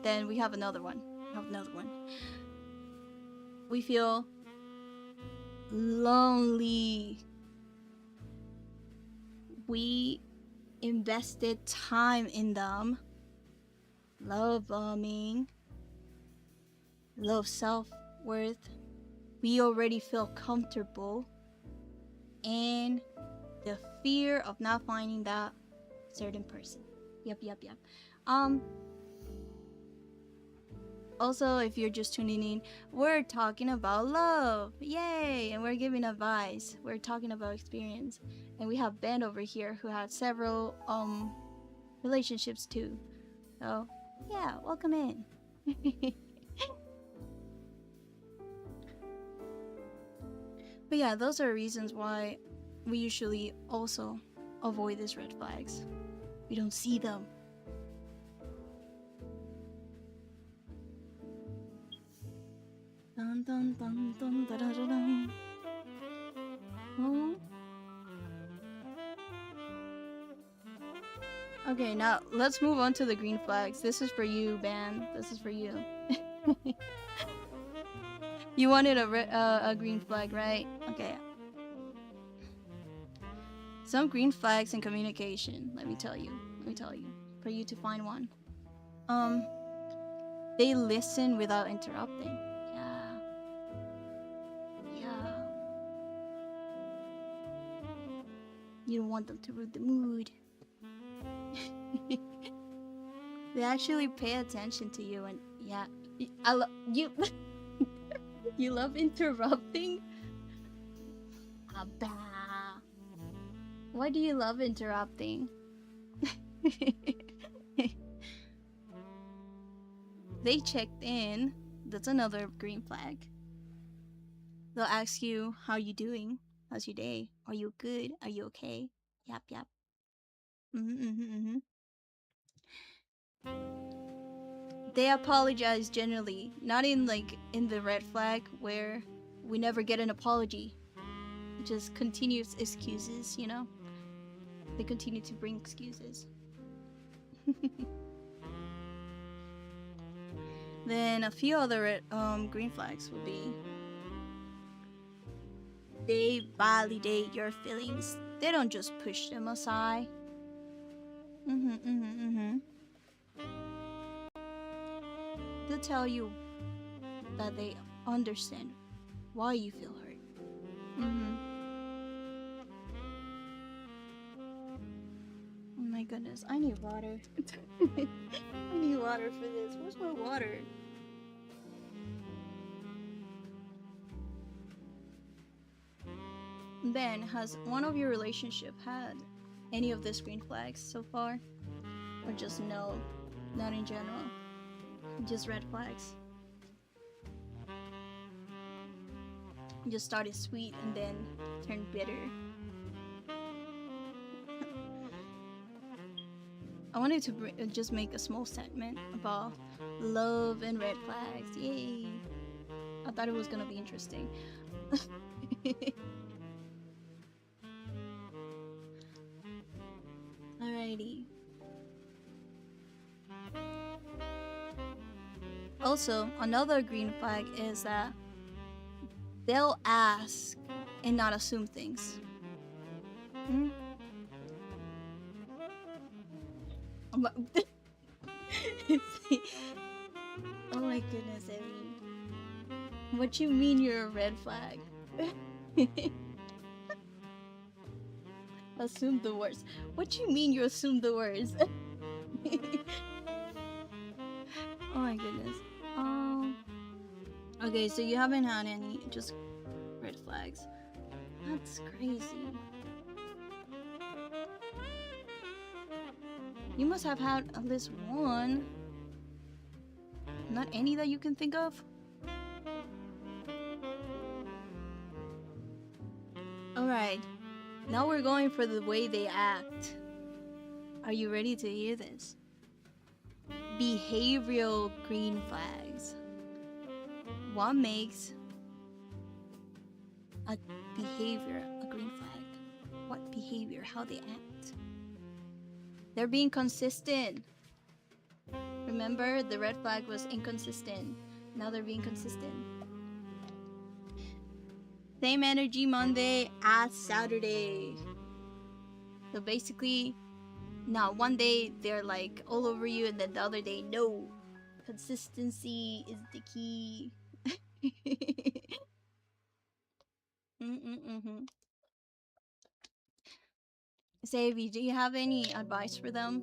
Then we have another one. We feel lonely. We invested time in them. Love bombing. Low self-worth. We already feel comfortable. And the fear of not finding that certain person. Yep. Also, if you're just tuning in, we're talking about love. Yay! And we're giving advice. We're talking about experience. And we have Ben over here who had several relationships too. So, yeah, welcome in. But yeah, those are reasons why we usually also avoid these red flags. We don't see them. Dun, dun, dun, dun, da, da, da, dun. Oh. Okay, now let's move on to the green flags. This is for you, Ben. This is for you. You wanted a green flag, right? Okay. Some green flags in communication. Let me tell you. For you to find one. They listen without interrupting. Yeah. You don't want them to ruin the mood. They actually pay attention to you, and yeah, I love you. You love interrupting? Abba. Why do you love interrupting? They checked in. That's another green flag. They'll ask you, how you doing? How's your day? Are you good? Are you okay? Yep. They apologize generally, not in the red flag where we never get an apology. Just continuous excuses, you know? They continue to bring excuses. Then a few other green flags would be they validate your feelings. They don't just push them aside. They'll tell you that they understand why you feel hurt. Oh my goodness, I need water. I need water for this. Where's my water? Ben, has one of your relationship had any of these green flags so far? Or just no? Not in general. Just red flags. Just started sweet and then turned bitter. I wanted to just make a small segment about love and red flags. Yay! I thought it was gonna be interesting. Alrighty. Also, another green flag is that they'll ask and not assume things. Oh my goodness, Evie. What you mean you're a red flag? Assume the worst. What you mean you assume the worst? Oh my goodness. Okay, so you haven't had any just red flags. That's crazy. You must have had at least one. Not any that you can think of? Alright. Now we're going for the way they act. Are you ready to hear this? Behavioral green flags. What makes a behavior a green flag? What behavior? How they act? They're being consistent. Remember, the red flag was inconsistent. Now they're being consistent. Same energy Monday as Saturday. So basically, now one day they're like all over you, and then the other day, no. Consistency is the key. Savvy, do you have any advice for them?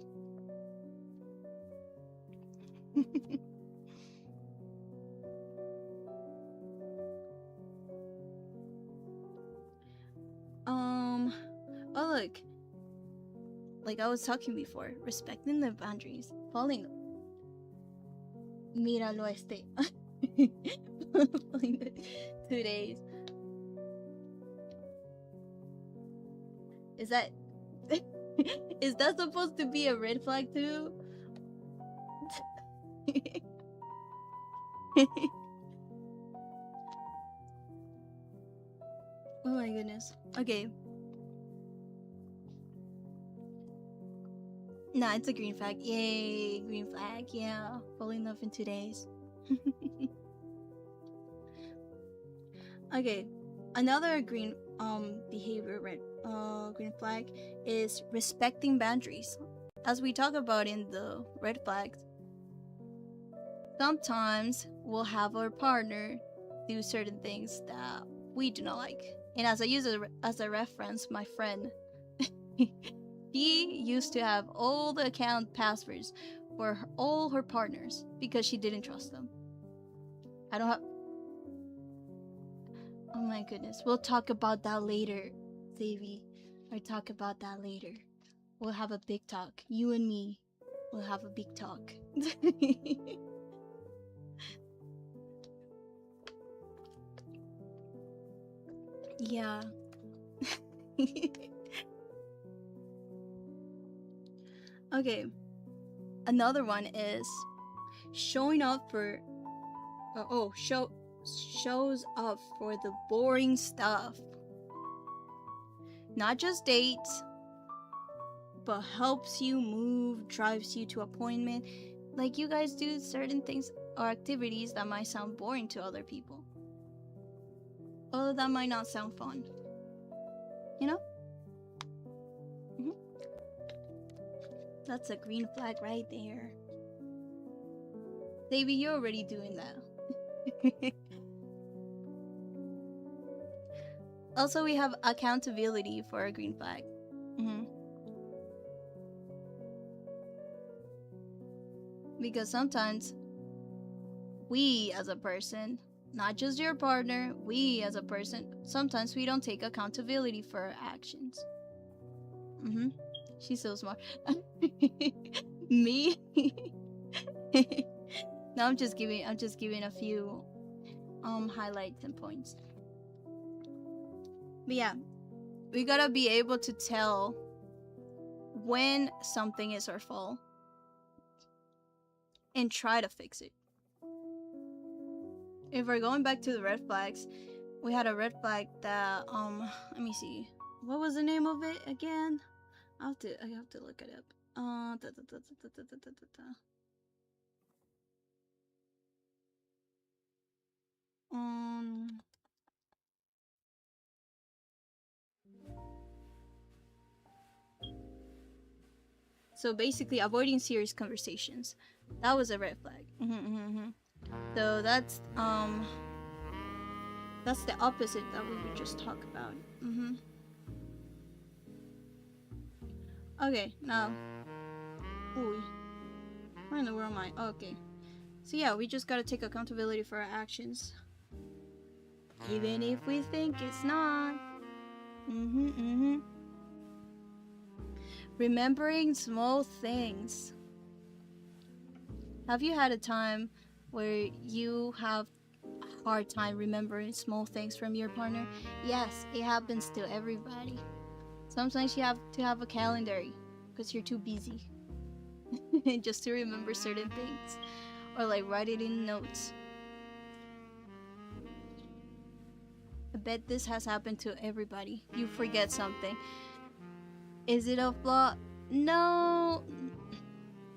Oh look, like I was talking before, respecting the boundaries, following. Míralo este. Following the 2 days. Is that is that supposed to be a red flag too? Oh my goodness. Okay. Nah, it's a green flag. Yay, green flag. Yeah, falling in love in 2 days. Okay, another green behavior green flag is respecting boundaries. As we talk about in the red flags, sometimes we'll have our partner do certain things that we do not like. And as I use it as a reference, my friend, she used to have all the account passwords for all her partners because she didn't trust them. I don't have. Oh my goodness. We'll talk about that later, Savvy. We'll talk about that later. We'll have a big talk. You and me will have a big talk. Yeah. Okay. Another one is showing up for shows up for the boring stuff. Not just dates, but helps you move, drives you to appointment. Like you guys do certain things or activities that might sound boring to other people. Although that might not sound fun. You know? That's a green flag right there. Baby, you're already doing that. Also, we have accountability for a green flag. Because sometimes we as a person, not just your partner, we as a person, sometimes we don't take accountability for our actions. She's so smart. Me? No, I'm just giving a few highlights and points. But yeah, we gotta be able to tell when something is our fault and try to fix it. If we're going back to the red flags, we had a red flag that let me see, what was the name of it again? I have to look it up. So basically, avoiding serious conversations. That was a red flag. So that's the opposite that we would just talk about. Okay, now. Ooh. Where in the world am I? Oh, okay. So yeah, we just gotta take accountability for our actions. Even if we think it's not. Remembering small things. Have you had a time where you have a hard time remembering small things from your partner? Yes, it happens to everybody. Sometimes you have to have a calendar because you're too busy just to remember certain things, or like write it in notes. I bet this has happened to everybody. You forget something. Is it a flaw? No.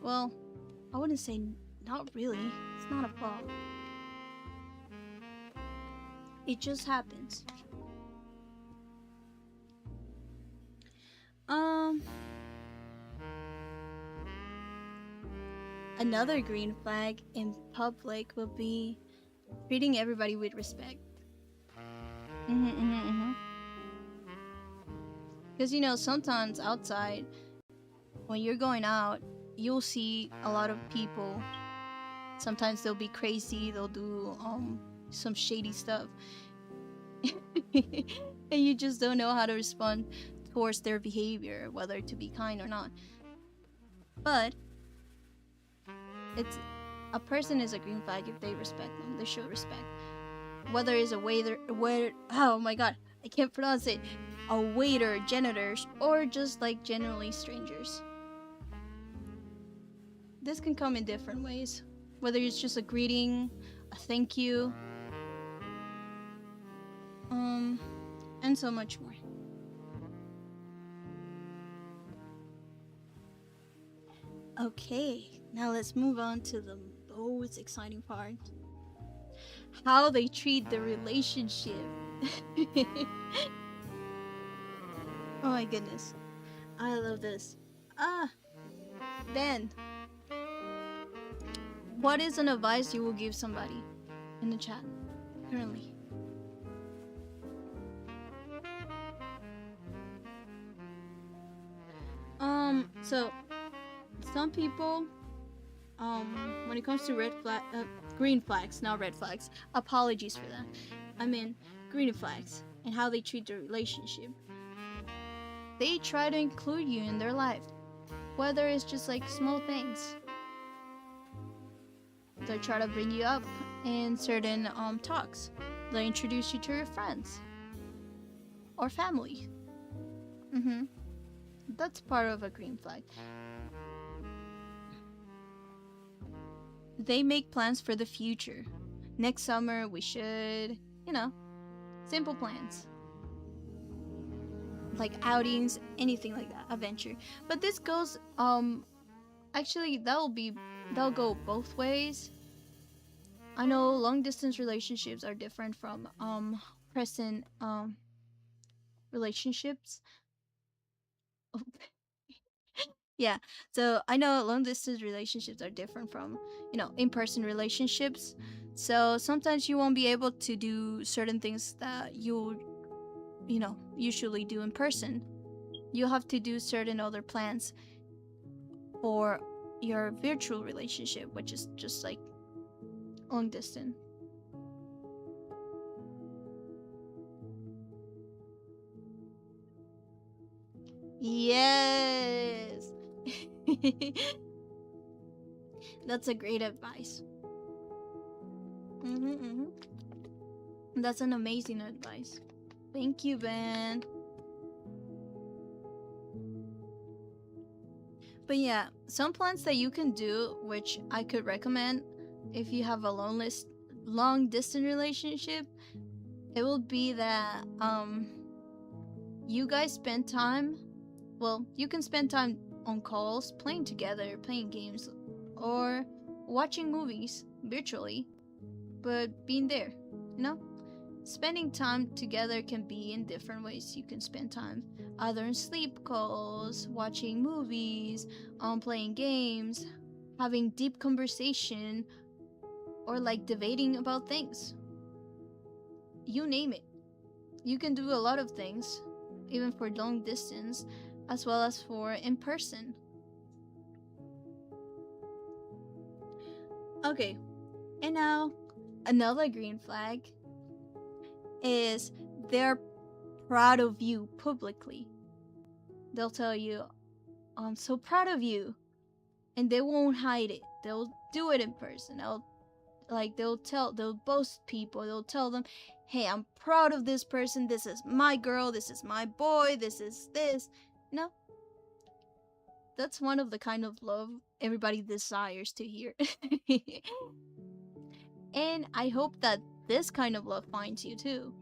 Well, I wouldn't say not really. It's not a flaw. It just happens. Another green flag in public would be treating everybody with respect. Because you know, sometimes outside, when you're going out, you'll see a lot of people. Sometimes they'll be crazy, they'll do some shady stuff. And you just don't know how to respond towards their behavior, whether to be kind or not. But it's a person is a green flag if they respect them. They show respect. Whether it's a waiter, oh my god, I can't pronounce it. A waiter, janitors, or just like generally strangers. This can come in different ways. Whether it's just a greeting, a thank you, and so much more. Okay, now let's move on to the most exciting part. How they treat the relationship. Oh my goodness. I love this. Ben. What is an advice you will give somebody in the chat currently? So some people, when it comes to green flags, not red flags. Apologies for that. I mean, green flags and how they treat the relationship. They try to include you in their life, whether it's just like small things. They try to bring you up in certain talks. They introduce you to your friends or family. That's part of a green flag. They make plans for the future. Next summer we should, simple plans. Like outings, anything like that, adventure. But this goes, actually that'll go both ways. I know long distance relationships are different from present relationships. Yeah, so I know long distance relationships are different from, in-person relationships. So sometimes you won't be able to do certain things that you usually do in person. You'll have to do certain other plans for your virtual relationship, which is just like long distance. Yes. That's a great advice. That's an amazing advice. Thank you, Ben. But yeah, some plans that you can do, which I could recommend if you have a long distance relationship, it will be that you guys spend time. Well, you can spend time on calls, playing together, playing games, or watching movies virtually, but being there, Spending time together can be in different ways. You can spend time either in sleep calls, watching movies, playing games, having deep conversation, or like debating about things. You name it. You can do a lot of things, even for long distance, as well as for in person. Okay, and now another green flag is they're proud of you publicly. They'll tell you, I'm so proud of you, and they won't hide it. They'll do it in person. They'll like they'll boast people, they'll tell them, hey, I'm proud of this person, this is my girl, this is my boy, this is this. No, that's one of the kind of love everybody desires to hear. And I hope that this kind of love finds you too.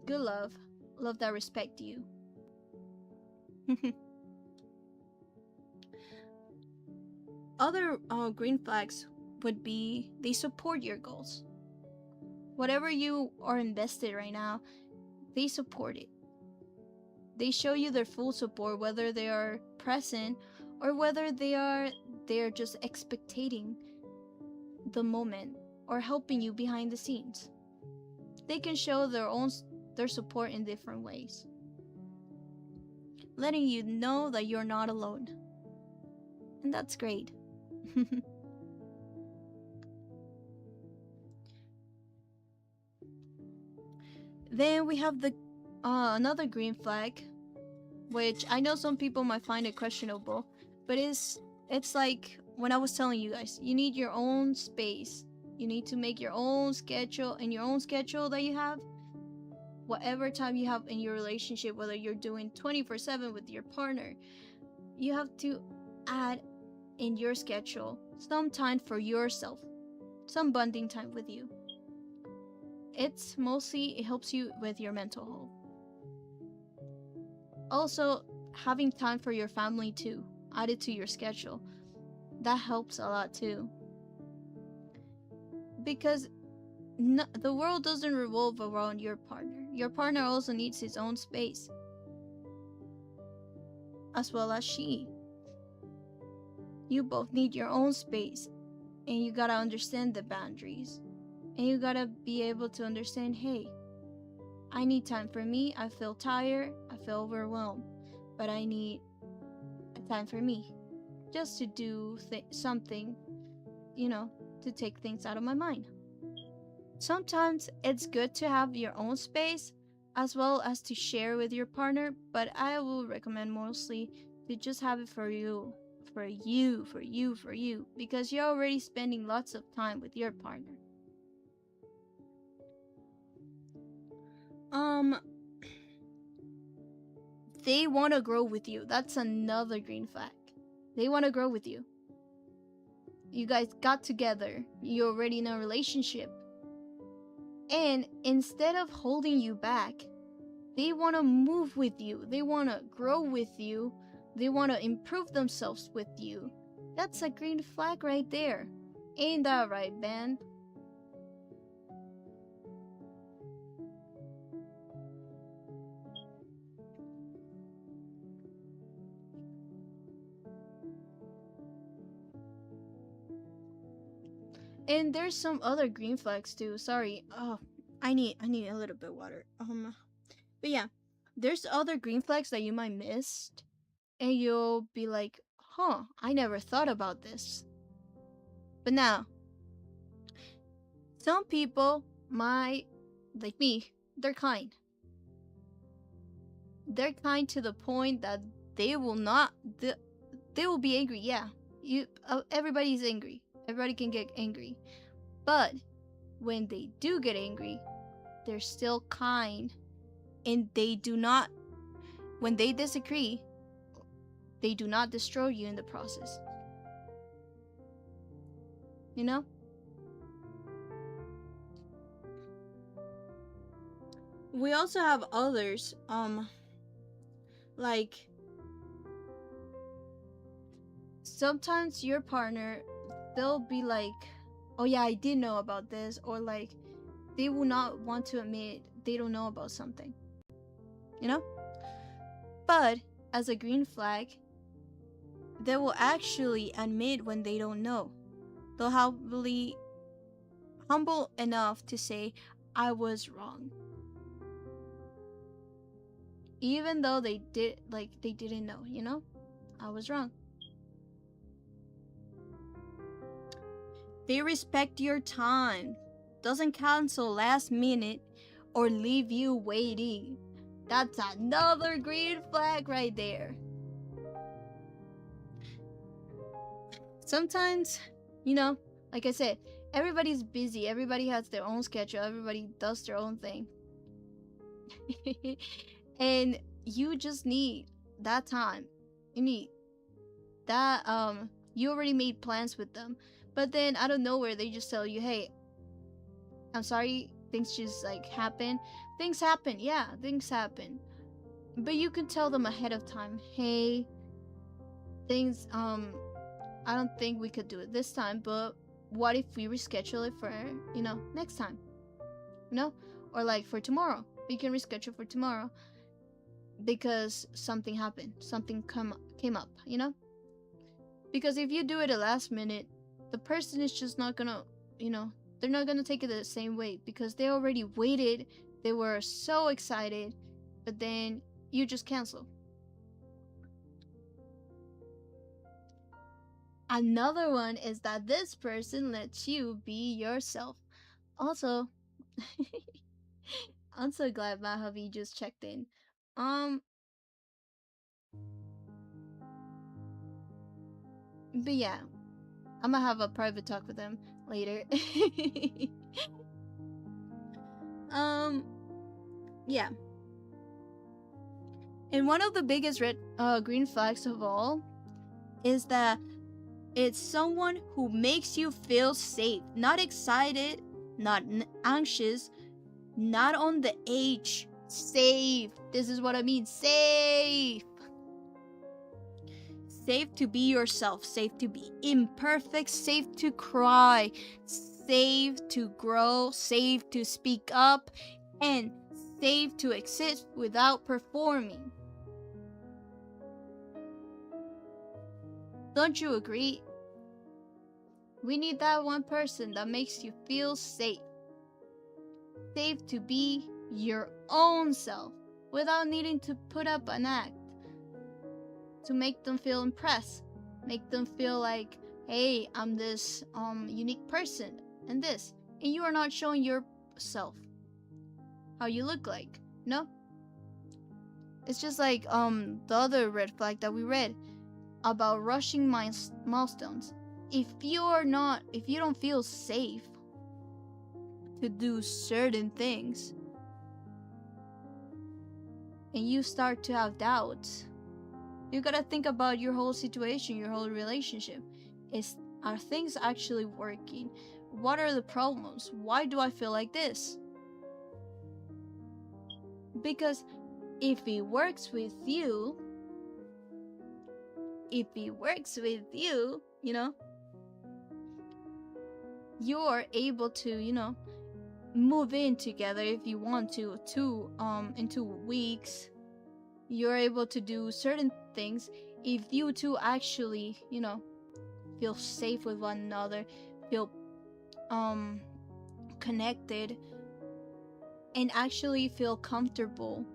Good love, love that respect you. Other green flags would be they support your goals. Whatever you are invested right now, they support it. They show you their full support, whether they are present or whether they're just expectating the moment or helping you behind the scenes. They can show their support in different ways, letting you know that you're not alone. And that's great. Then we have the another green flag, which I know some people might find it questionable, but it's like when I was telling you guys, you need your own space. You need to make your own schedule, and your own schedule that you have, whatever time you have in your relationship, whether you're doing 24/7 with your partner, you have to add in your schedule some time for yourself, some bonding time with you. It helps you with your mental health. Also, having time for your family too, added to your schedule, that helps a lot too. Because the world doesn't revolve around your partner. Your partner also needs his own space, as well as she. You both need your own space, and you gotta understand the boundaries. And you gotta be able to understand, hey, I need time for me. I feel tired, I feel overwhelmed, but I need time for me, just to do something, to take things out of my mind. Sometimes it's good to have your own space as well as to share with your partner, but I will recommend mostly to just have it for you, because you're already spending lots of time with your partner. They want to grow with you. That's another green flag. They want to grow with you. You guys got together. You're already in a relationship. And instead of holding you back, they want to move with you. They want to grow with you. They want to improve themselves with you. That's a green flag right there. Ain't that right, band? And there's some other green flags too. Sorry. Oh, I need a little bit of water. But yeah, there's other green flags that you might miss, and you'll be like, "Huh, I never thought about this." But now, some people might, like me, they're kind. They're kind to the point that they will not. They will be angry. Yeah, everybody's angry. Everybody can get angry. But when they do get angry, they're still kind, and they do not, when they disagree, they do not destroy you in the process. You know? We also have others, like, sometimes your partner, they'll be like, oh yeah, I did know about this, or like, they will not want to admit they don't know about something, but as a green flag, they will actually admit when they don't know. They'll be humble enough to say, I was wrong, even though they didn't know. I was wrong. They respect your time, doesn't cancel last minute or leave you waiting. That's another green flag right there. Sometimes, like I said, Everybody's busy. Everybody has their own schedule. Everybody does their own thing. And you just need that time. You need that you already made plans with them. But then out of nowhere they just tell you, "Hey, I'm sorry, things just like happen." Things happen. Yeah, things happen. But you can tell them ahead of time, "Hey, things I don't think we could do it this time, but what if we reschedule it for, next time?" You know? Or like for tomorrow. We can reschedule for tomorrow because something happened. Something came up, Because if you do it at last minute, the person is just not gonna, they're not gonna take it the same way because they already waited. They were so excited, but then you just cancel. Another one is that this person lets you be yourself. Also, I'm so glad my hubby just checked in. But yeah, I'm gonna have a private talk with him later. Yeah. And one of the biggest green flags of all is that it's someone who makes you feel safe, not excited, not anxious, not on the edge. Safe. This is what I mean. Safe. Safe to be yourself, safe to be imperfect, safe to cry, safe to grow, safe to speak up, and safe to exist without performing. Don't you agree? We need that one person that makes you feel safe. Safe to be your own self without needing to put up an act. To make them feel impressed, make them feel like, hey, I'm this unique person and this, and you are not showing yourself how you look like. No, it's just like the other red flag that we read about rushing milestones. If you don't feel safe to do certain things, and you start to have doubts, you gotta think about your whole situation, your whole relationship. Are things actually working? What are the problems? Why do I feel like this? Because if it works with you, you're able to, move in together if you want to, in 2 weeks. You're able to do certain things if you two actually, feel safe with one another, feel connected, and actually feel comfortable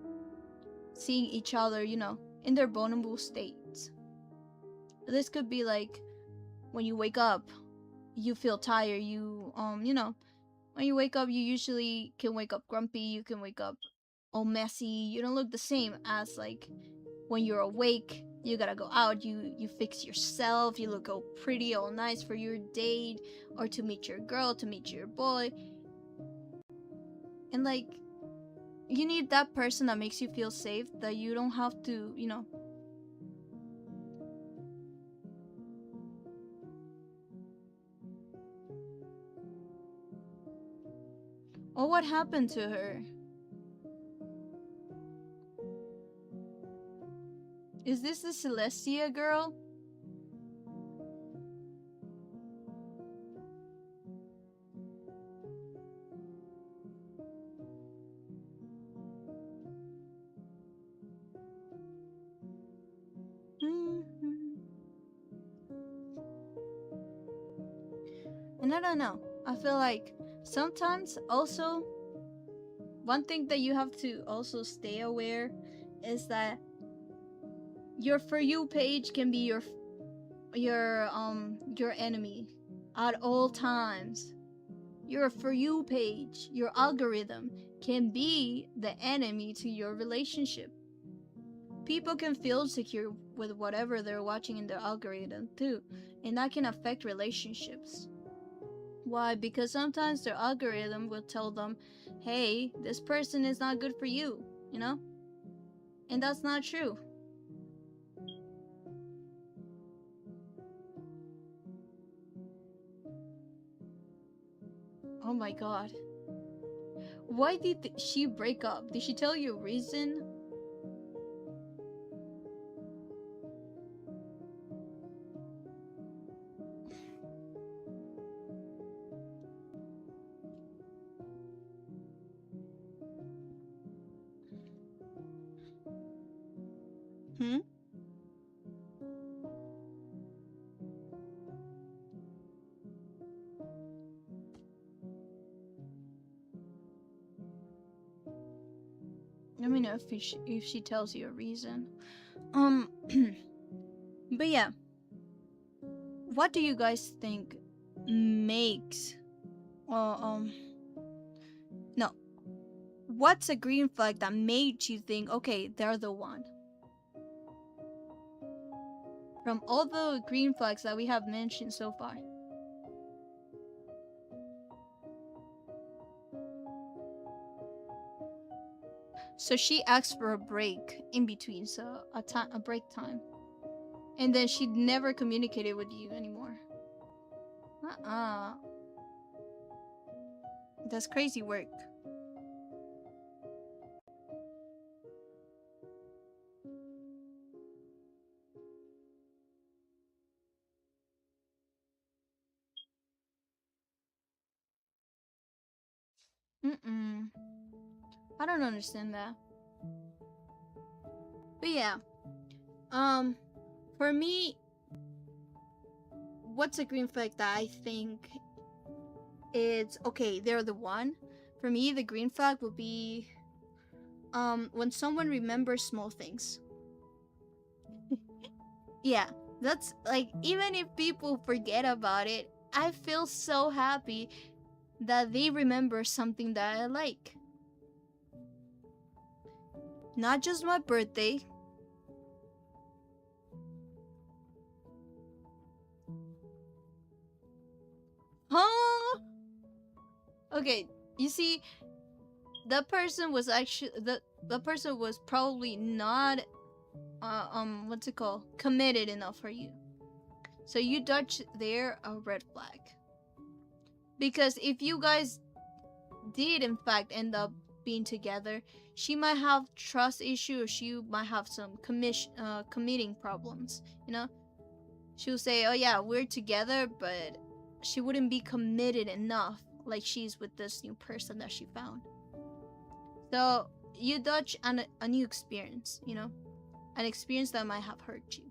seeing each other, in their vulnerable states. This could be like when you wake up, you feel tired, when you wake up, you usually can wake up grumpy, you can wake up all messy, you don't look the same as like when you're awake. You gotta go out, you fix yourself, you look all pretty, all nice for your date, or to meet your girl, to meet your boy. And like, you need that person that makes you feel safe, that you don't have to, Oh, what happened to her? Is this the Celestia girl? And I don't know. I feel like sometimes also one thing that you have to also stay aware is that your For You page can be your enemy at all times. Your For You page, your algorithm can be the enemy to your relationship. People can feel insecure with whatever they're watching in their algorithm too, and that can affect relationships. Why? Because sometimes their algorithm will tell them, hey, this person is not good for you, you know? And that's not true. Oh my god. Why did she break up? Did she tell you a reason? Hmm? Let me know if she tells you a reason. But yeah. What do you guys think makes no. What's a green flag that made you think, okay, they're the one? From all the green flags that we have mentioned so far. So she asked for a break in between, so a break time. And then she never communicated with you anymore. That's crazy work. Mm-mm. I don't understand that. But yeah. For me, what's a green flag that I think it's okay, they're the one? For me, the green flag would be when someone remembers small things. Yeah, that's like, even if people forget about it, I feel so happy that they remember something that I like. Not just my birthday. Huh? Okay, you see, that person was actually the person was probably not what's it called, committed enough for you. So you dodge there a red flag. Because if you guys did in fact end up being together, she might have trust issues, or she might have some committing problems, you know? She'll say, oh yeah, we're together, but she wouldn't be committed enough like she's with this new person that she found. So you dodge a new experience, you know? An experience that might have hurt you.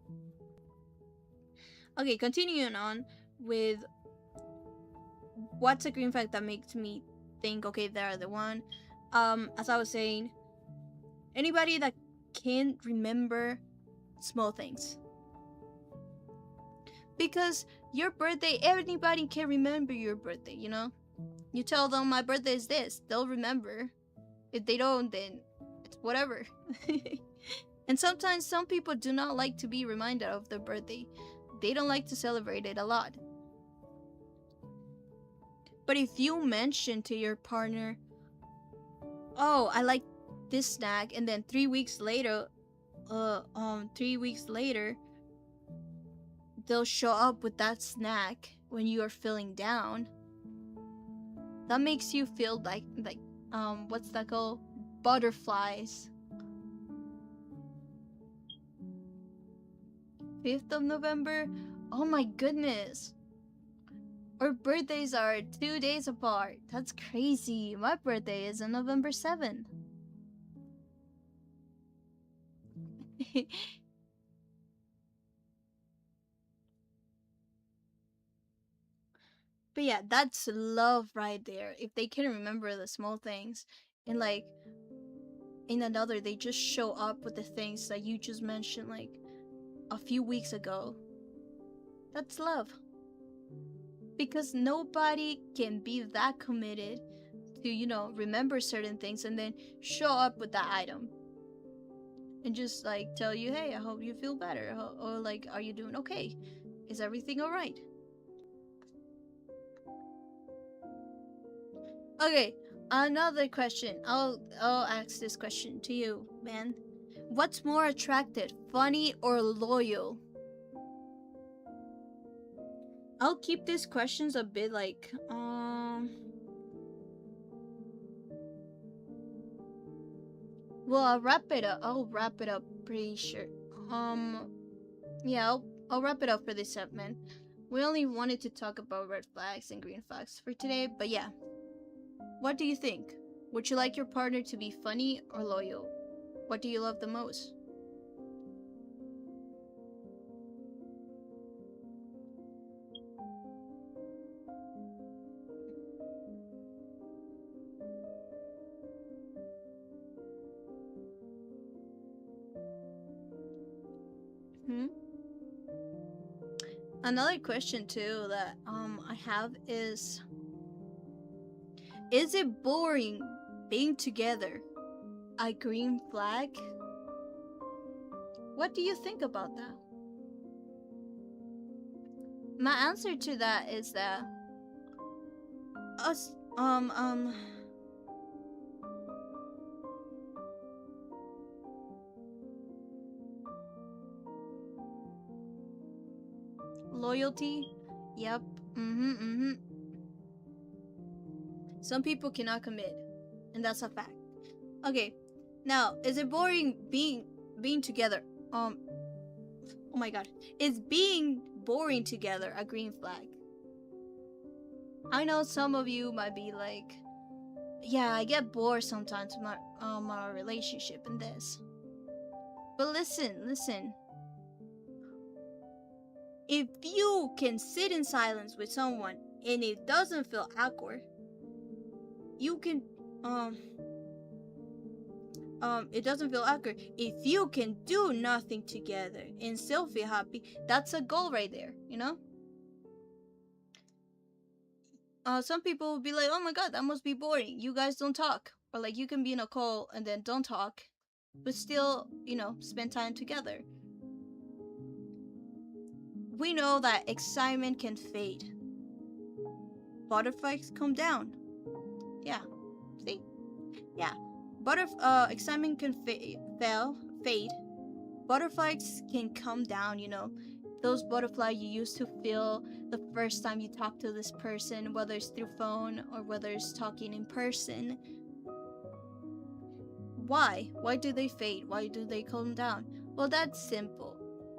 Okay, continuing on with what's a green flag that makes me think, okay, they're the one. As I was saying, anybody that can't remember small things. Because your birthday, anybody can remember your birthday, you know? You tell them my birthday is this, they'll remember. If they don't, then it's whatever. And sometimes some people do not like to be reminded of their birthday. They don't like to celebrate it a lot. But if you mention to your partner, oh, I like this snack, and then 3 weeks later, they'll show up with that snack when you are feeling down. That makes you feel like what's that called? Butterflies. 5th of November? Oh my goodness. Our birthdays are 2 days apart. That's crazy. My birthday is on November 7th. But yeah, that's love right there. If they can remember the small things, and like in another, they just show up with the things that you just mentioned like a few weeks ago. That's love. Because nobody can be that committed to, you know, remember certain things and then show up with that item and just like tell you, hey, I hope you feel better, or like, are you doing okay? Is everything all right? Okay, another question. I'll ask this question to you, man. What's more attractive, funny or loyal? I'll keep these questions a bit like well, I'll wrap it up pretty sure. Um yeah, I'll wrap it up for this segment. We only wanted to talk about red flags and green flags for today, but yeah. What do you think? Would you like your partner to be funny or loyal? What do you love the most? Hmm? Another question too that I have is it boring being together a green flag? What do you think about that? My answer to that is that us loyalty. Yep. Mm-hmm. Some people cannot commit, and that's a fact. Okay. Now, is it boring being together? Oh my god. Is being boring together a green flag? I know some of you might be like, yeah, I get bored sometimes with my relationship and this. But listen. If you can sit in silence with someone and it doesn't feel awkward, you can um it doesn't feel awkward. If you can do nothing together and still feel happy, that's a goal right there, you know? Some people will be like, oh my god, that must be boring. You guys don't talk. Or like you can be in a call and then don't talk, but still, spend time together. We know that excitement can fade. Butterflies come down. Yeah. See? Yeah. Excitement can fade. Butterflies can come down, those butterflies you used to feel the first time you talk to this person, whether it's through phone or whether it's talking in person. Why do they fade? Why do they calm down? Well, that's simple.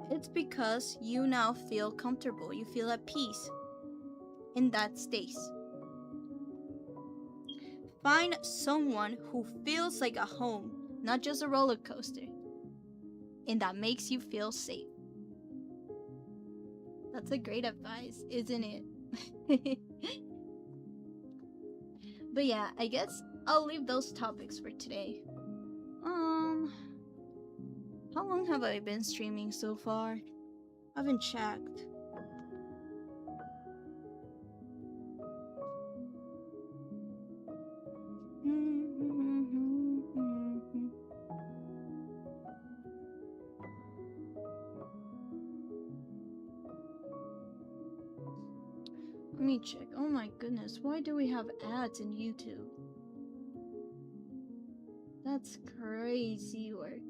It's because you now feel comfortable, you feel at peace in that space. Find someone who feels like a home, not just a roller coaster, and that makes you feel safe. That's a great advice, isn't it? But yeah, I guess I'll leave those topics for today. How long have I been streaming so far? I haven't checked. Let me check. Oh my goodness, why do we have ads in YouTube? That's crazy work.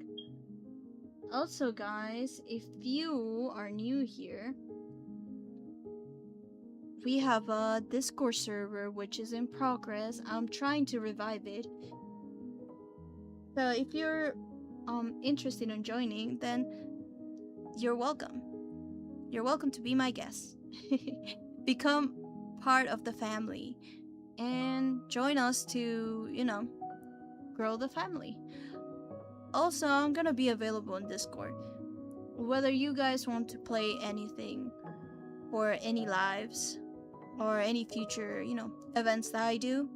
Also, guys, if you are new here, we have a Discord server which is in progress. I'm trying to revive it. So if you're interested in joining, then you're welcome. You're welcome to be my guest. Become part of the family and join us to, grow the family. Also, I'm gonna be available in Discord. Whether you guys want to play anything or any lives or any future, events that I do,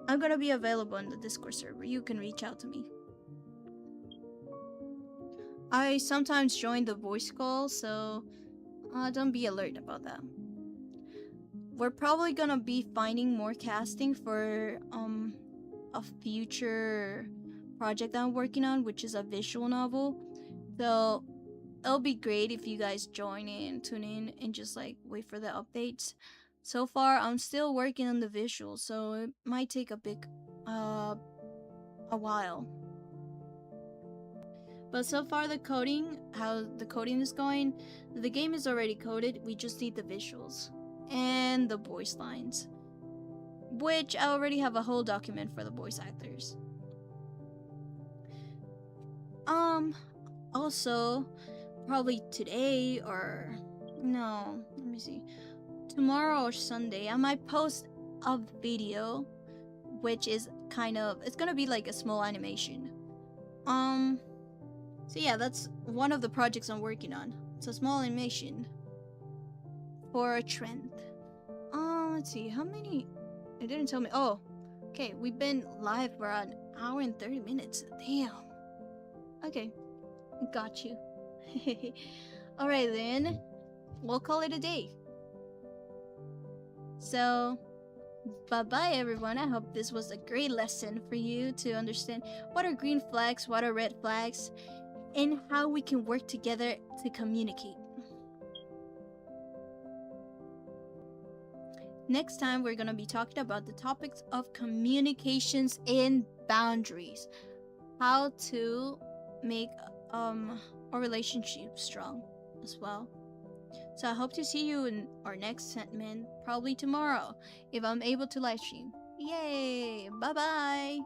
I'm gonna be available in the Discord server. You can reach out to me. I sometimes join the voice call, so don't be alert about that. We're probably gonna be finding more casting for a future project that I'm working on, which is a visual novel. So it'll be great if you guys join in, tune in, and just like wait for the updates. So far, I'm still working on the visuals, so it might take a while. But so far, how the coding is going, the game is already coded. We just need the visuals and the voice lines, which I already have a whole document for the voice actors. Also, probably today or no, let me see. Tomorrow or Sunday, I might post a video, which is it's gonna be like a small animation. So yeah, that's one of the projects I'm working on. It's a small animation for a trend. Let's see, how many? It didn't tell me. Oh, okay, we've been live for an hour and 30 minutes. Damn. Okay, got you. Alright then, we'll call it a day. So, bye-bye everyone. I hope this was a great lesson for you to understand what are green flags, what are red flags, and how we can work together to communicate. Next time, we're going to be talking about the topics of communications and boundaries. How to make a relationship strong as well. So I hope to see you in our next segment, probably tomorrow, if I'm able to live stream. Yay! Bye-bye!